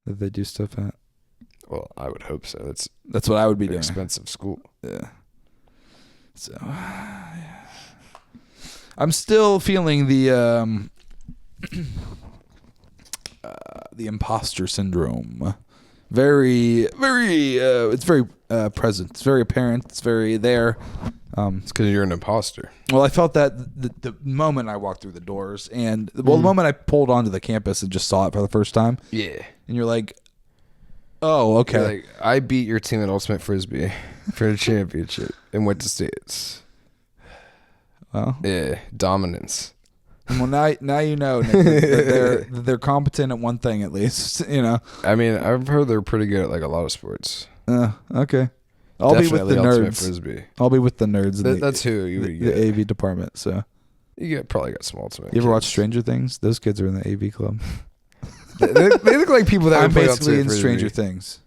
that they do stuff at. Well, I would hope so. That's what I would be An doing. expensive school. Yeah. So, yeah. I'm still feeling the imposter syndrome. Very, very. It's very present. It's very apparent. It's very there. It's because you're an imposter. Well, I felt that the moment I walked through the doors, and the moment I pulled onto the campus and just saw it for the first time. Yeah. And you're like, oh, okay. You're like, I beat your team at Ultimate Frisbee for the championship and went to states. Well, Yeah, dominance. well, now you know, Nick, that they're competent at one thing at least. You know. I mean, I've heard they're pretty good at like a lot of sports. Okay. I'll be with the Ultimate nerds. Frisbee. I'll be with the nerds. In That's who you would the get. AV department. So Probably got some Ultimate. you ever watch kids. Stranger Things? Those kids are in the AV club. They look like people that I'm would play basically Ultimate in Frisbee. Stranger Things.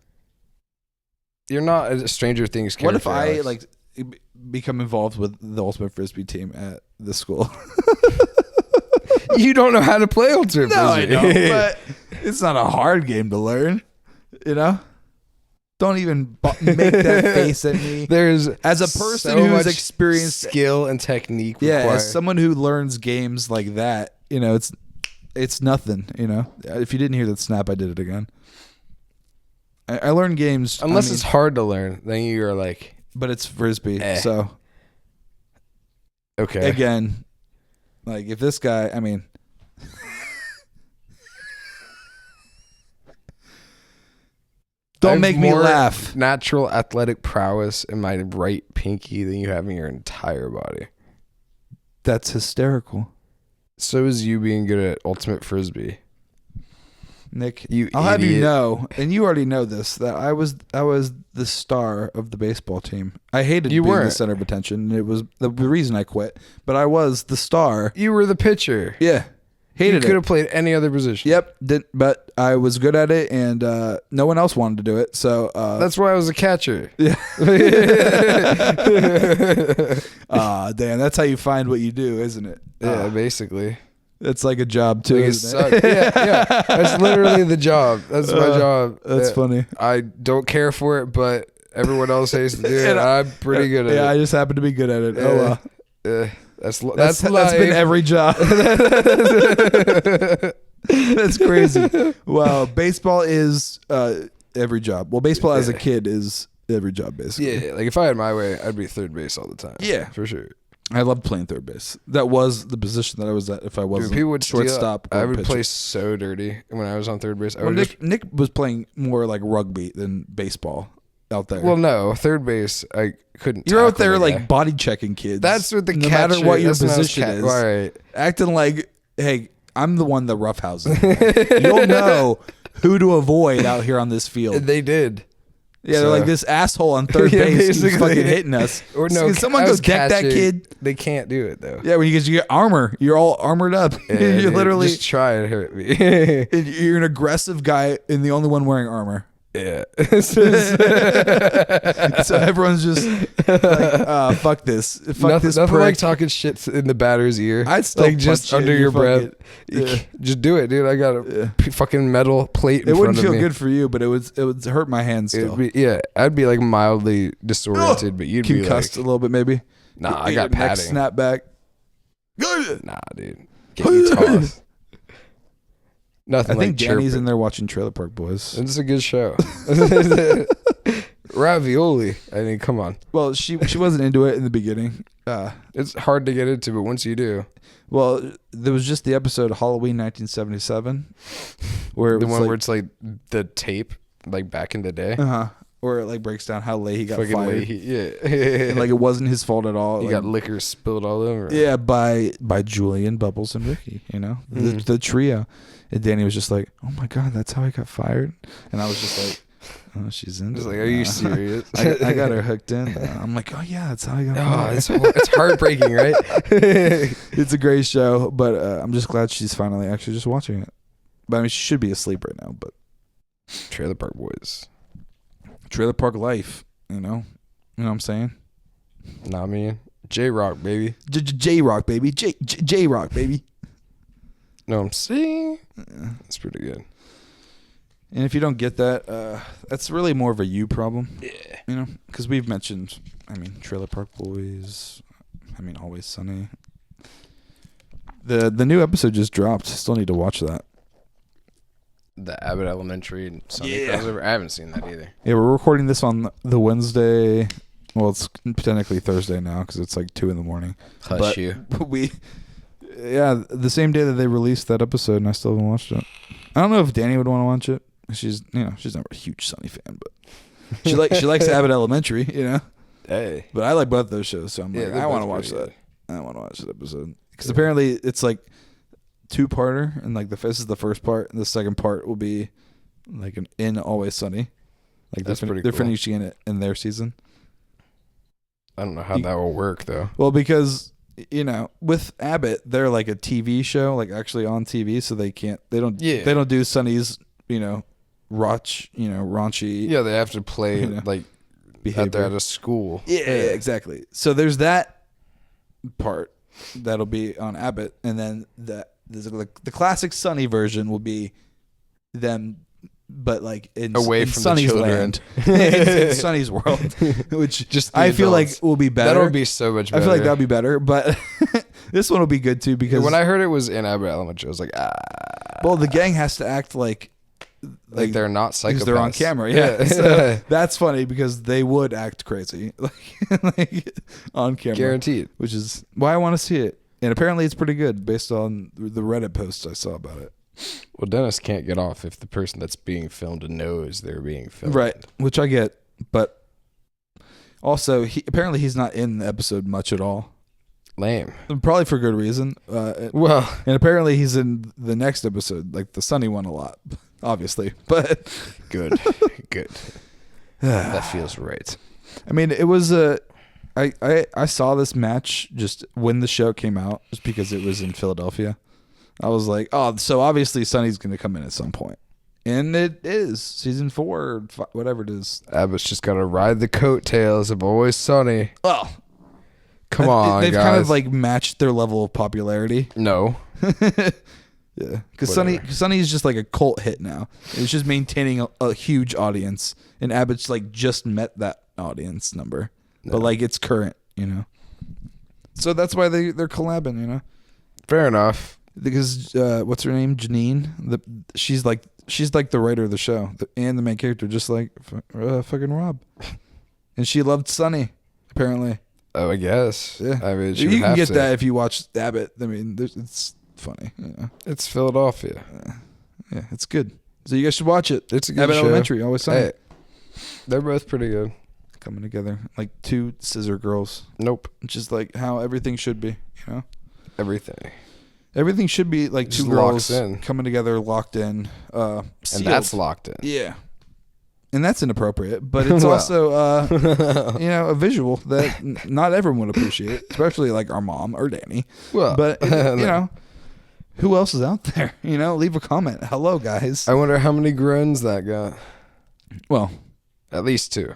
You're not a Stranger Things character. What if I Alex. like become involved with the Ultimate Frisbee team at the school? You don't know how to play Ultimate No, I Frisbee. don't. But it's not a hard game to learn. You know. Don't even make that face at me. There's As a person so who's much experienced, skill and technique. yeah, required. as someone who learns games like that, you know, it's nothing. You know, if you didn't hear that snap, I did it again. I learn games Unless it's hard to learn, then you're like, but it's frisbee. So okay. again, like if this guy, I mean. I Don't have make me more laugh. Natural athletic prowess in my right pinky than you have in your entire body. That's hysterical. So is you being good at Ultimate Frisbee. Nick, You I'll have you idiot. know, and you already know this, that I was the star of the baseball team. I hated You being the weren't. center of attention. It was the reason I quit, but I was the star. You were the pitcher. Yeah, You hated could it. have played any other position. Yep, but I was good at it, and no one else wanted to do it. So That's why I was a catcher. yeah. Damn, that's how you find what you do, isn't it? Yeah, basically. It's like a job too. Like it Isn't sucked. it? Yeah. That's literally the job. That's my job. That's funny. I don't care for it, but everyone else hates to do it. And I'm pretty good at Yeah, it. I just happen to be good at it. Oh well. That's That's life. been every job. That's crazy. Wow, baseball is every job. Well, baseball as a kid is every job basically. Yeah, like if I had my way, I'd be third base all the time. Yeah. for sure. I loved playing third base. That was the position that I was at. If I Dude, wasn't people would shortstop, steal. I or would pitcher. play so dirty when I was on third base. I Well, would just, Nick was playing more like rugby than baseball out there. well, no, third base. I couldn't. You're out tackle there the like guy. body checking kids. That's what the no catcher. matter what your that's when I was position is. All right. Acting like, hey, I'm the one that roughhouses. You'll know who to avoid out here on this field. They did. Yeah, So- they're like, this asshole on third Yeah, base keeps basically. fucking hitting us. Or no, Can someone I go was deck that catching. kid? They can't do it though. Yeah, because you get armor. You're all armored up. Yeah, You're dude, literally just try and hurt me. you're an aggressive guy and the only one wearing armor. Yeah. So everyone's just like, fuck this. Fuck nothing, this nothing prick. like talking shit in the batter's ear. I'd still like just punch you under in your breath. fucking- You yeah. just do it, dude. I got a fucking metal plate in It front wouldn't of feel me. good for you, but it would hurt my hands still. Yeah, I'd be like mildly disoriented, but you'd be Concussed like, a little bit, maybe. nah, I Your got neck padding. Snap back. Nah, dude. Get you tossed. Nothing I think like Danny's chirping. in there watching Trailer Park Boys. It's a good show. Ravioli. I mean, come on. Well, she wasn't into it in the beginning. It's hard to get into, but once you do, Well, there was just the episode Halloween 1977, where it the was one like, where it's like the tape, like back in the day. where it like breaks down how late he got Fucking fired, Leahy, yeah. and like it wasn't his fault at all. he like, got liquor spilled all over. him. yeah, by Julian, Bubbles, and Ricky. You know, the trio. And Danny was just like, "Oh my god, that's how I got fired," and I was just like, "Oh, she's into Just it like, are you now." serious? I got her hooked in. I'm like, "Oh yeah, that's how I got Oh, fired." it's heartbreaking, right? It's a great show, but I'm just glad she's finally actually just watching it. But I mean, she should be asleep right now. But Trailer Park Boys. Trailer Park Life, you know what I'm saying? Nah, man. J-Rock, baby. J Rock, baby, J Rock, baby. No, I'm saying it's pretty good. And if you don't get that, that's really more of a you problem. Yeah. You know, because we've mentioned, I mean, Trailer Park Boys. I mean, Always Sunny. The new episode just dropped. Still need to watch that. The Abbott Elementary and Sunny Yeah. crossover. I haven't seen that either. Yeah, we're recording this on the Wednesday. Well, it's technically Thursday now because it's like 2 a.m. Hush But you. Yeah, the same day that they released that episode, and I still haven't watched it. I don't know if Danny would want to watch it. She's not a huge Sunny fan, but she likes Abbott Elementary, you know. Hey. But I like both those shows, so I'm Yeah, like, they're I want to both watch pretty that. I want to watch that episode because apparently it's like 2-parter, and like this is the first part, and the second part will be like an in Always Sunny. Like That's pretty they're cool. finishing it in their season. I don't know how that will work though. Well, because with Abbott, they're like a TV show, like actually on TV, so they don't do Sunny's, raunchy Yeah, they have to play like behavior. at a school. Yeah, exactly. So there's that part that'll be on Abbott, and then the classic Sunny version will be them, but like Away in from the Sunny's children. land, in Sunny's world, which Just the I feel like adults. will be better. That would be so much better. I feel like that would be better, but this one will be good too because when I heard it was in Abbott Elementary, I was like, well, the gang has to act like they're not psychopaths. because they're on camera. Yeah, so that's funny because they would act crazy like on camera, Guaranteed. which is why I want to see it. And apparently, it's pretty good based on the Reddit posts I saw about it. Well, Dennis can't get off if the person that's being filmed knows they're being filmed. Right, which I get, but also apparently he's not in the episode much at all. Lame. Probably for good reason. Well, And apparently he's in the next episode, like the Sunny one, a lot, obviously. But good. Good. That feels right. I mean, it was I saw this match just when the show came out, just because it was in Philadelphia. I was like, oh, so obviously Sunny's going to come in at some point. And it is. Season 4 or whatever it is. Abbott's just got to ride the coattails of Always Sunny. Well, Come on, they've guys. kind of like matched their level of popularity. No. Yeah, because Sunny is just like a cult hit now. It's just maintaining a huge audience, and Abbott's like just met that audience number, but like it's current, So that's why they're collabing, Fair enough. Because what's her name, Janine? She's like the writer of the show and the main character, just like fucking Rob, and she loved Sunny apparently. Oh, I guess. Yeah, I mean, you can get that if you watch Abbott. I mean, it's funny. It's Philadelphia. Yeah, it's good. So you guys should watch it. It's a good Abbott show. Elementary, Always Sunny. Hey, they're both pretty good. Coming together like two scissor girls, Nope. which is like how everything should be. Everything. Everything should be like Just two girls locks in. coming together, locked in, And sealed. that's locked in. Yeah. And that's inappropriate, but it's Well. also, a visual that not everyone would appreciate, especially like our mom or Danny. Well, But, who else is out there? Leave a comment. Hello, guys. I wonder how many groans that got. Well, At least 2.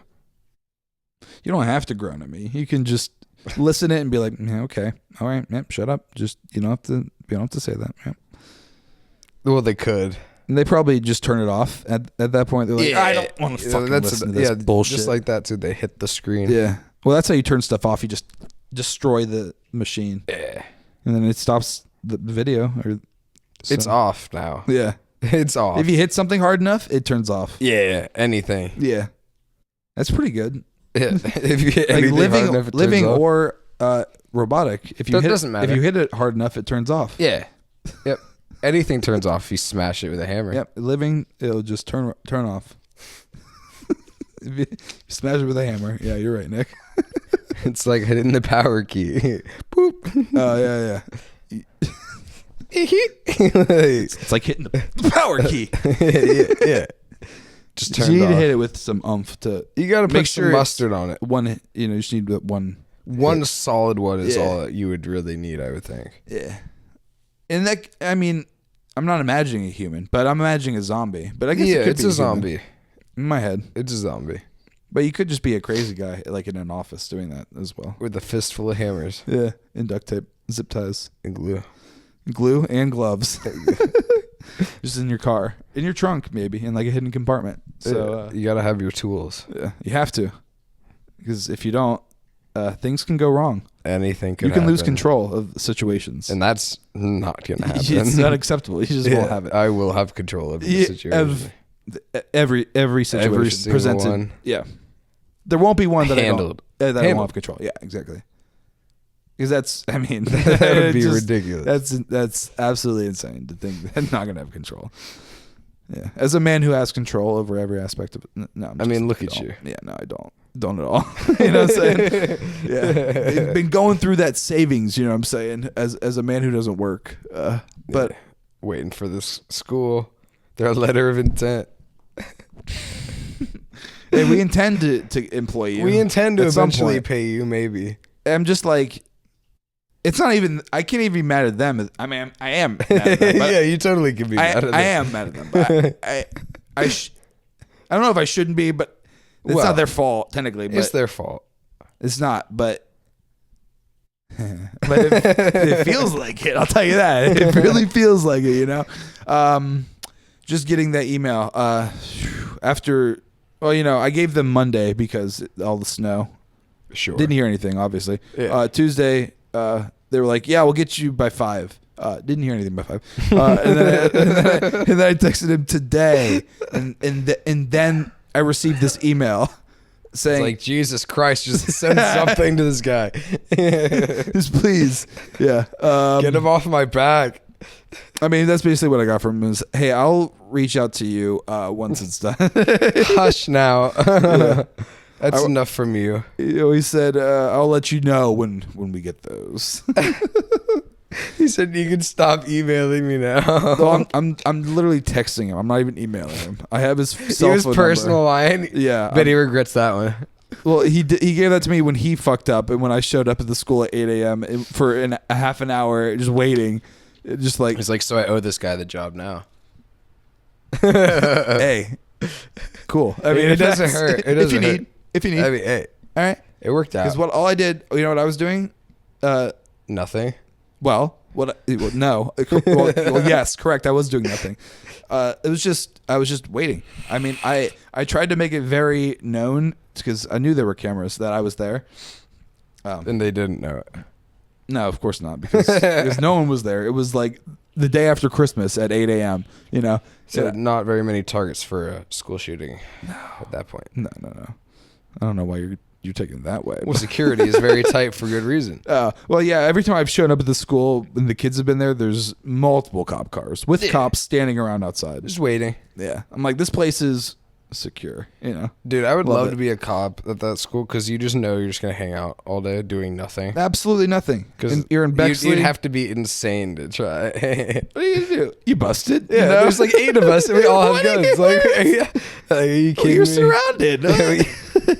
you don't have to groan at me. You can just listen it and be like, yeah, okay, all right, yep, shut up. Just you don't have to say that. Yep. Well, they could. And they probably just turn it off at that point. They're like, I don't want to fucking listen to this bullshit. Just like that too. They hit the screen. Yeah. Well, that's how you turn stuff off. You just destroy the machine. Yeah. And then it stops the video. It's off now. Yeah. It's off. If you hit something hard enough, it turns off. Yeah. Anything. Yeah. That's pretty good. Yeah. If you hit Like anything hard enough, it living turns off. or robotic. If you Doesn't matter. If you hit it hard enough, it turns off. Yeah. Yep. Anything turns off if you smash it with a hammer. Yep. Living, it'll just turn off. If you smash it with a hammer. Yeah, you're right, Nick. It's like hitting the power key. Boop. Oh, yeah. It's like hitting the power key. yeah. Just turn So you it need to off. hit it with some oomph to You got to make put sure some it's mustard on it. one. You just need one. One solid one is Yeah. all that you would really need, I would think. Yeah. And I'm not imagining a human, but I'm imagining a zombie. But I guess it could it's be a human zombie. in my head. It's a zombie But you could just be a crazy guy, like in an office, doing that as well. with a fistful of hammers Yeah, and duct tape, zip ties, and glue. glue, and gloves. Just in your car, in your trunk, maybe in like a hidden compartment. So You got to have your tools. yeah, you have to, because if you don't, things can go wrong. Anything could You can lose happen. control of situations. And that's not going to happen. It's not acceptable. You just won't have it. I will have control of the Yeah, situation. Every situation Every single presented. one. Yeah, there won't be one that Handled. I don't, that I Handled. won't have control. Yeah, exactly. Because that's, that would be just- ridiculous. That's absolutely insane to think that I'm not gonna have control. Yeah, as a man who has control over every aspect of it. No, look at don't. you. Yeah, no, I don't at all. You know what I'm saying? Yeah, I've been going through that savings. You know what I'm saying? As a man who doesn't work, but Waiting for this school, their letter of intent. hey, we intend to employ you. We intend to at some eventually point. pay you, maybe. I'm just like, it's not even. I can't even be mad at them. I mean, I am mad at them. But Yeah, you totally can be mad at them. I am mad at them. But I don't know if I shouldn't be, but it's Well, not their fault technically. But It's their fault. it's not. But it feels like it. I'll tell you that. It really feels like it. You know, just getting that email after. Well, I gave them Monday because all the snow. Sure. Didn't hear anything, obviously. Yeah. Tuesday, they were like, "Yeah, we'll get you by 5." Didn't hear anything by 5. And then I texted him today, and then I received this email It's saying, like, Jesus Christ, just send something to this guy. "Just please, yeah, Get him off my back. I mean, that's basically what I got from him. Is, hey, I'll reach out to you once it's done." Hush now. Yeah. That's enough from you. He said, "I'll let you know when we get those." He said you can stop emailing me now. So I'm literally texting him. I'm not even emailing him. I have his cell His phone personal number. line. Yeah, Bet he regrets that one. well, he gave that to me when he fucked up, and when I showed up at the school at 8 a.m. for a half an hour, just waiting, just like, He's like, so I owe this guy the job now. hey, cool. I mean, It if doesn't that's- hurt. It doesn't hurt. If you need, I mean, hey, all right. it worked out. Because all I did, you know what I was doing? Nothing. Well, no. Well, yes, correct. I was doing nothing. I was just waiting. I mean, I tried to make it very known because I knew there were cameras that I was there. And they didn't know it. No, of course not, because no one was there. It was like the day after Christmas at 8 a.m. You know, So yeah. not very many targets for a school shooting at that point. No. I don't know why you're taking it that way. Well, security is very tight for good reason. Well, yeah. Every time I've shown up at the school and the kids have been there, there's multiple cop cars with cops standing around outside. Just waiting. Yeah, I'm like, this place is secure. You know, Dude, I would Love love it. to be a cop at that school because you just know you're just gonna hang out all day doing nothing. absolutely nothing. Because You're in Bexley. you'd have to be insane to try. What are you gonna do? You busted? Yeah, You know? there's like 8 of us and we all have What are guns. you- Like, are you kidding You're me? surrounded.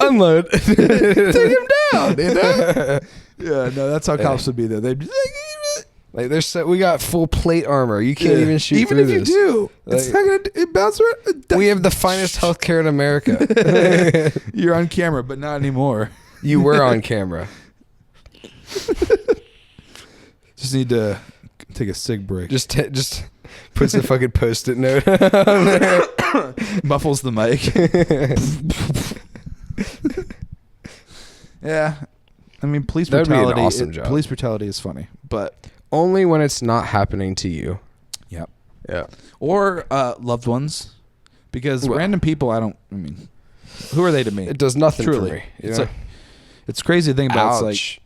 Unload. Take him down. You know? Yeah, no, that's how cops would be there. They'd be Like there's we got full plate armor. You can't even shoot even through if you this. do, it's Like- not gonna it bounce around. We have the finest healthcare in America. You're on camera, but not anymore. You were on camera. Just need to take a sig break. Just puts a fucking post-it note on there. Muffles the mic. Yeah, I mean, police That'd be an brutality. awesome job. Police brutality is funny, but Only when it's not happening to you. yeah, Yeah. or loved ones, because Well- random people. I mean, who are they to me? It does nothing Truly, for me. it's like it's crazy to think about. It's like, Ouch.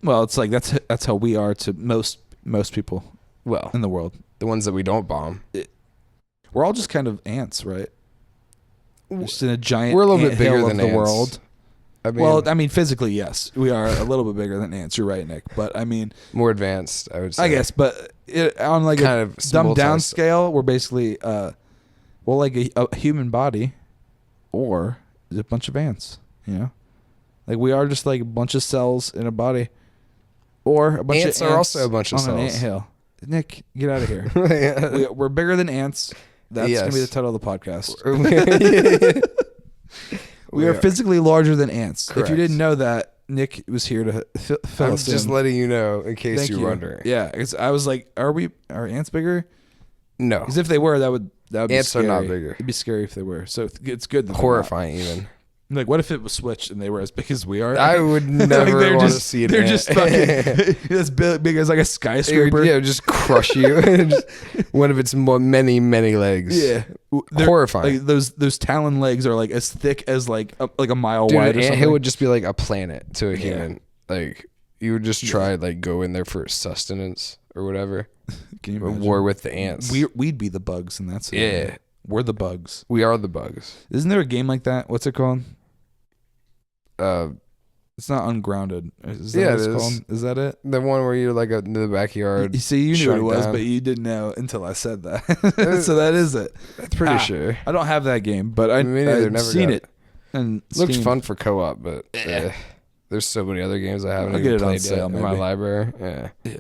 well, it's like that's how we are to most people Well, in the world. the ones that we don't bomb. We're all just kind of ants, right? Just in a giant. We're a little bit anthill bigger of than the ants. world. I mean, Well, I mean, physically, yes, we are a little bit bigger than ants. You're right, Nick. But I mean, more advanced, I would say. I guess, but on like Kind a of dumbed down simultaneous- scale, we're basically, like a human body, or a bunch of ants. You know, like we are just like a bunch of cells in a body, or a bunch Ants of are ants also a bunch of on an cells. anthill. Nick, get out of here. Yeah. We're bigger than ants. That's gonna be the Yes. title of the podcast. We We are are. physically larger than ants. If Correct. you didn't know that, Nick was here to fill I'm us just in. letting you know in case Thank you're you. wondering. Yeah, I was like, are ants bigger? No. Because if they were, that would be Ants are scary. not bigger. It'd be scary if they were. So it's good. That they're Horrifying even. not. Like, what if it was switched and they were as big as we are? I would never they're want to just, see it. They're just fucking as big as like a skyscraper. Yeah, just crush you. Just one of its many legs. Yeah. Horrifying. Like those talon legs are like as thick as like a mile Dude, wide an or something. anthill would just be like a planet to a Yeah. human. Like you would just try like go in there for sustenance or whatever. Can you Or imagine? war with the ants. We'd be the bugs, and that's it. Yeah. We're the bugs. We are the bugs. Isn't there a game like that? What's it called? Uh, It's not Ungrounded. Is that Yeah, what it it's is. called? Is that it? the one where you're like in the backyard. You see, you knew what it shrunk was, down. but you didn't know until I said that. So that is it. That's pretty Ah, sure. I don't have that game, but Me neither, I've never seen got it. And Looks Steam. fun for co-op, but there's so many other games I haven't I'll even get it on played sale, yet in my maybe. library. Yeah. Yeah.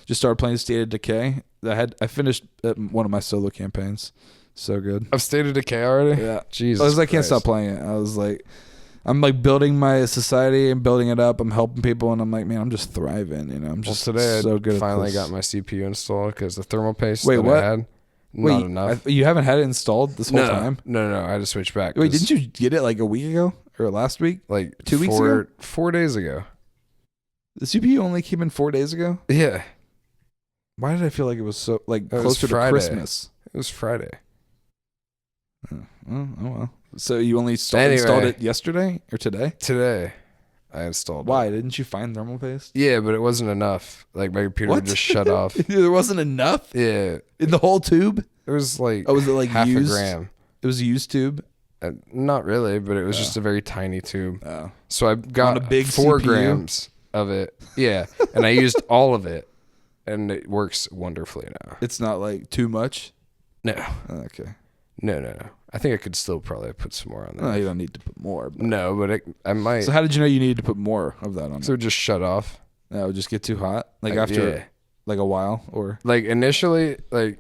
Just started playing State of Decay. I finished one of my solo campaigns. So good. I've State of Decay already? Yeah. Jesus I can't stop Christ. playing it. I was like, I'm like building my society and building it up. I'm helping people, and I'm like, man, I'm just thriving. You know, I'm Well, just today so I good. finally at got this. my CPU installed because the thermal paste Wait, that what? I had, Wait, not enough. you haven't had it installed this whole time? No, I had to switch back. Wait, 'cause, didn't you get it like a week ago or last week? like 2 weeks ago? 4 days ago. The CPU only came in 4 days ago. Yeah, Why did I feel like it was so like It was closer to Friday. Christmas? it was Friday. Oh well. So you only Anyway. installed it yesterday or today? Today, I installed it. Why didn't you find thermal paste? Yeah, but it wasn't enough. Like my computer What? just shut off. There wasn't enough Yeah, in the whole tube. it was like Oh, was it like half used? a gram. It was a used tube. Not really, but it was Oh. just a very tiny tube. Oh, So I got a big 4 CPU? grams of it. Yeah, and I used all of it, and it works wonderfully now. it's not like too much. No, Okay. no. I think I could still probably put some more on there. No, you don't need to put more. But. No, but I might. So how did you know you needed to put more of that on? So it just shut off. No, it would just get too hot. Like Like, after yeah. like a while, or Like initially, like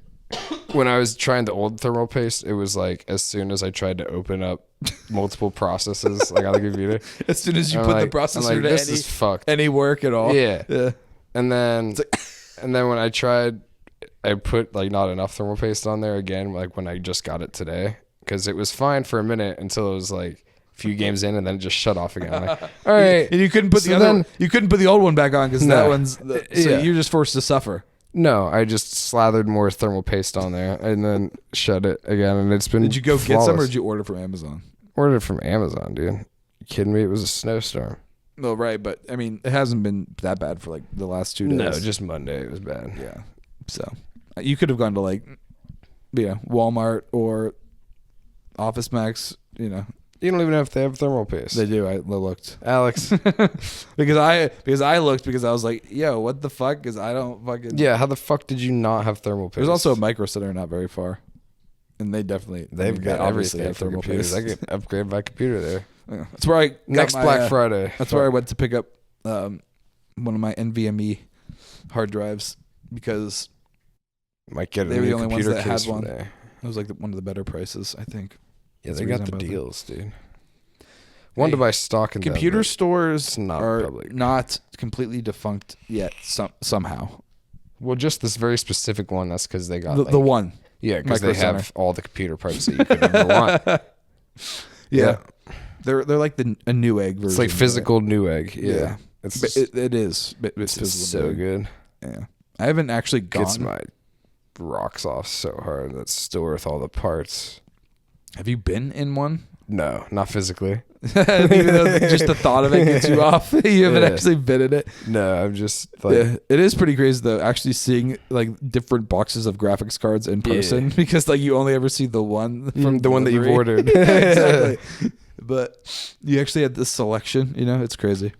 when I was trying the old thermal paste, it was like as soon as I tried to open up multiple processes, like on the computer, as soon as you I'm put like- the I'm processor like, to this is fucked. any work at all. Yeah, Yeah. and then It's and then when I tried, I put like not enough thermal paste on there again. Like when I just got it today, because it was fine for a minute until it was like a few games in, and then it just shut off again. I'm like, all right. And you couldn't put So the other. then- You couldn't put the old one back on because that No. one's. So Yeah. you're just forced to suffer. No, I just slathered more thermal paste on there and then shut it again, and it's been. Did you go get some, or flawless. did you order from Amazon? Ordered it from Amazon, dude? You kidding me? It was a snowstorm. No, right, but I mean, it hasn't been that bad for like the last 2 days. No, just Monday. It was bad. yeah. So you could have gone to like, Walmart or Office Max, You don't even have to have thermal paste. they do. I looked. Alex. because I looked because I was like, yo, what the fuck? Because I don't fucking. Yeah, how the fuck did you not have thermal paste? There's also a Micro Center not very far, and they've got obviously everything have for thermal computers. paste. I could upgrade my computer there. Yeah. That's where I got Next my, Black Friday. That's where I went to pick up one of my NVMe hard drives because Might get a they were the new only ones computer that case had one. from there. It was like one of the better prices, I think. Yeah, That's they the got reason the I bought them. deals, dude. Wanted to buy stock in Computer that, stores not are public. not completely defunct yet. Somehow, well, just this very specific one. That's because they got the one. Yeah, because they Micro Center. have all the computer parts that you could ever want. Yeah. They're like a Newegg version. It's like physical Newegg. Yeah, Yeah. it's But it is. It's it's so physical. good. Yeah. I haven't actually Gets gone. my rocks off so hard. That's still worth all the parts. Have you been in one? No, not physically. Even though just the thought of it gets you off. You haven't Yeah. actually been in it. No, I'm just like Yeah, it is pretty crazy though. Actually seeing like different boxes of graphics cards in person because like you only ever see the one from the one that you've delivery. ordered. Exactly. But you actually had this selection. It's crazy.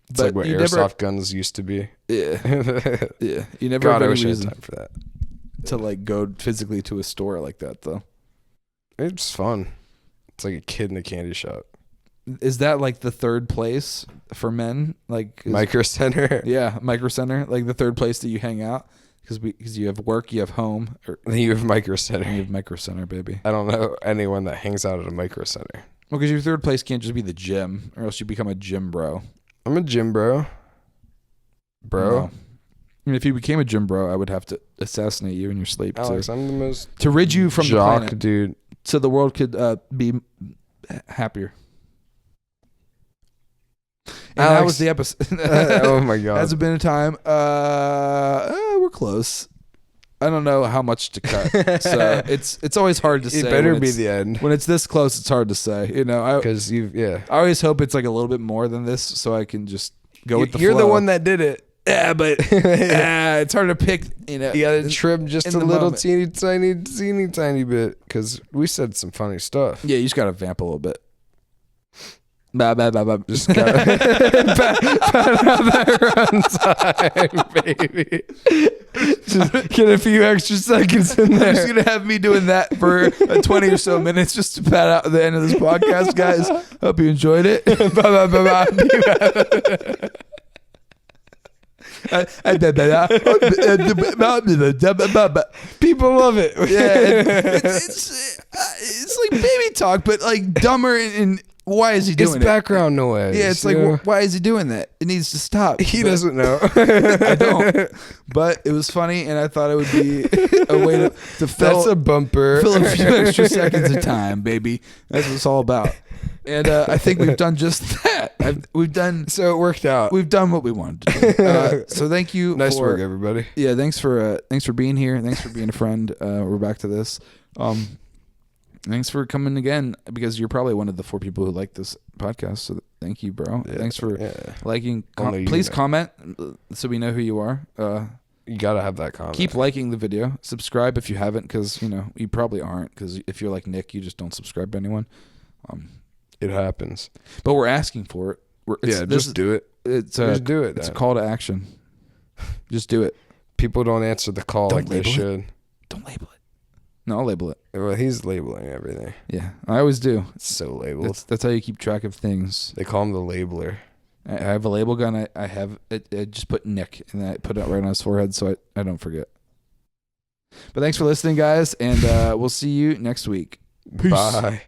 It's like what airsoft guns used to be. Yeah, yeah. You never God, have I any wish I had reason time for that. to like go physically to a store like that though. It's fun. It's like a kid in a candy shop. Is that like the third place for men? Like Micro Center. Yeah, Micro Center, like the third place that you hang out because you have work, you have home, or Then you have Micro you Center. have Micro Center, baby. I don't know anyone that hangs out at a Micro Center. Well, because your third place can't just be the gym, or else you become a gym bro. I'm a gym bro. No. I mean, if you became a gym bro, I would have to assassinate you in your sleep Alex, I'm the most to rid you from the jock planet, dude. so the world could be happier. And that Alex. was the episode. Oh my god. Has it been a time? We're close. I don't know how much to cut, so it's always hard to say. It better when be it's- the end. when it's this close. It's hard to say. Because I always hope it's like a little bit more than this, so I can just go with the You're flow. the one that did it. Yeah, but it's hard to pick. You gotta trim just in a the little moment. teeny tiny bit. Because we said some funny stuff. Yeah, you just gotta vamp a little bit. Just Gotta runtime, baby. Just get a few extra seconds in I'm just there. gonna have me doing that for 20 or so minutes just to pat out the end of this podcast, guys. Hope you enjoyed it. People love it. Yeah, it's like baby talk, but like dumber and why is he doing It's it? background noise. Yeah, it's like why is he doing that? It needs to stop. he But doesn't know. I don't. But it was funny, and I thought it would be a way to fill That's a bumper. fill a few extra seconds of time, baby. That's what it's all about. And I think we've done just that. We've done So it worked out. what we wanted to do. So thank you. Nice for, work, everybody. Yeah, thanks for being here. Thanks for being a friend. We're back to this. Thanks for coming again, because you're probably one of the 4 people who like this podcast. So thank you, bro. Yeah, Thanks for yeah. liking. Only you Please know. comment so we know who you are. You gotta have that comment. Keep liking the video. Subscribe if you haven't, because you probably aren't. Because if you're like Nick, you just don't subscribe to anyone. It happens. But we're asking for it. Just do it. It's Just do it. It's a then. call to action. Just do it. People don't answer the call Don't like they label it. should. Don't label it. No, I'll label it. Well, he's labeling everything. Yeah, I always do. It's so labeled. That's how you keep track of things. They call him the labeler. I have a label gun. I have it. I just put Nick, and I put it right on his forehead so I don't forget. But thanks for listening, guys, and we'll see you next week. Peace. Bye.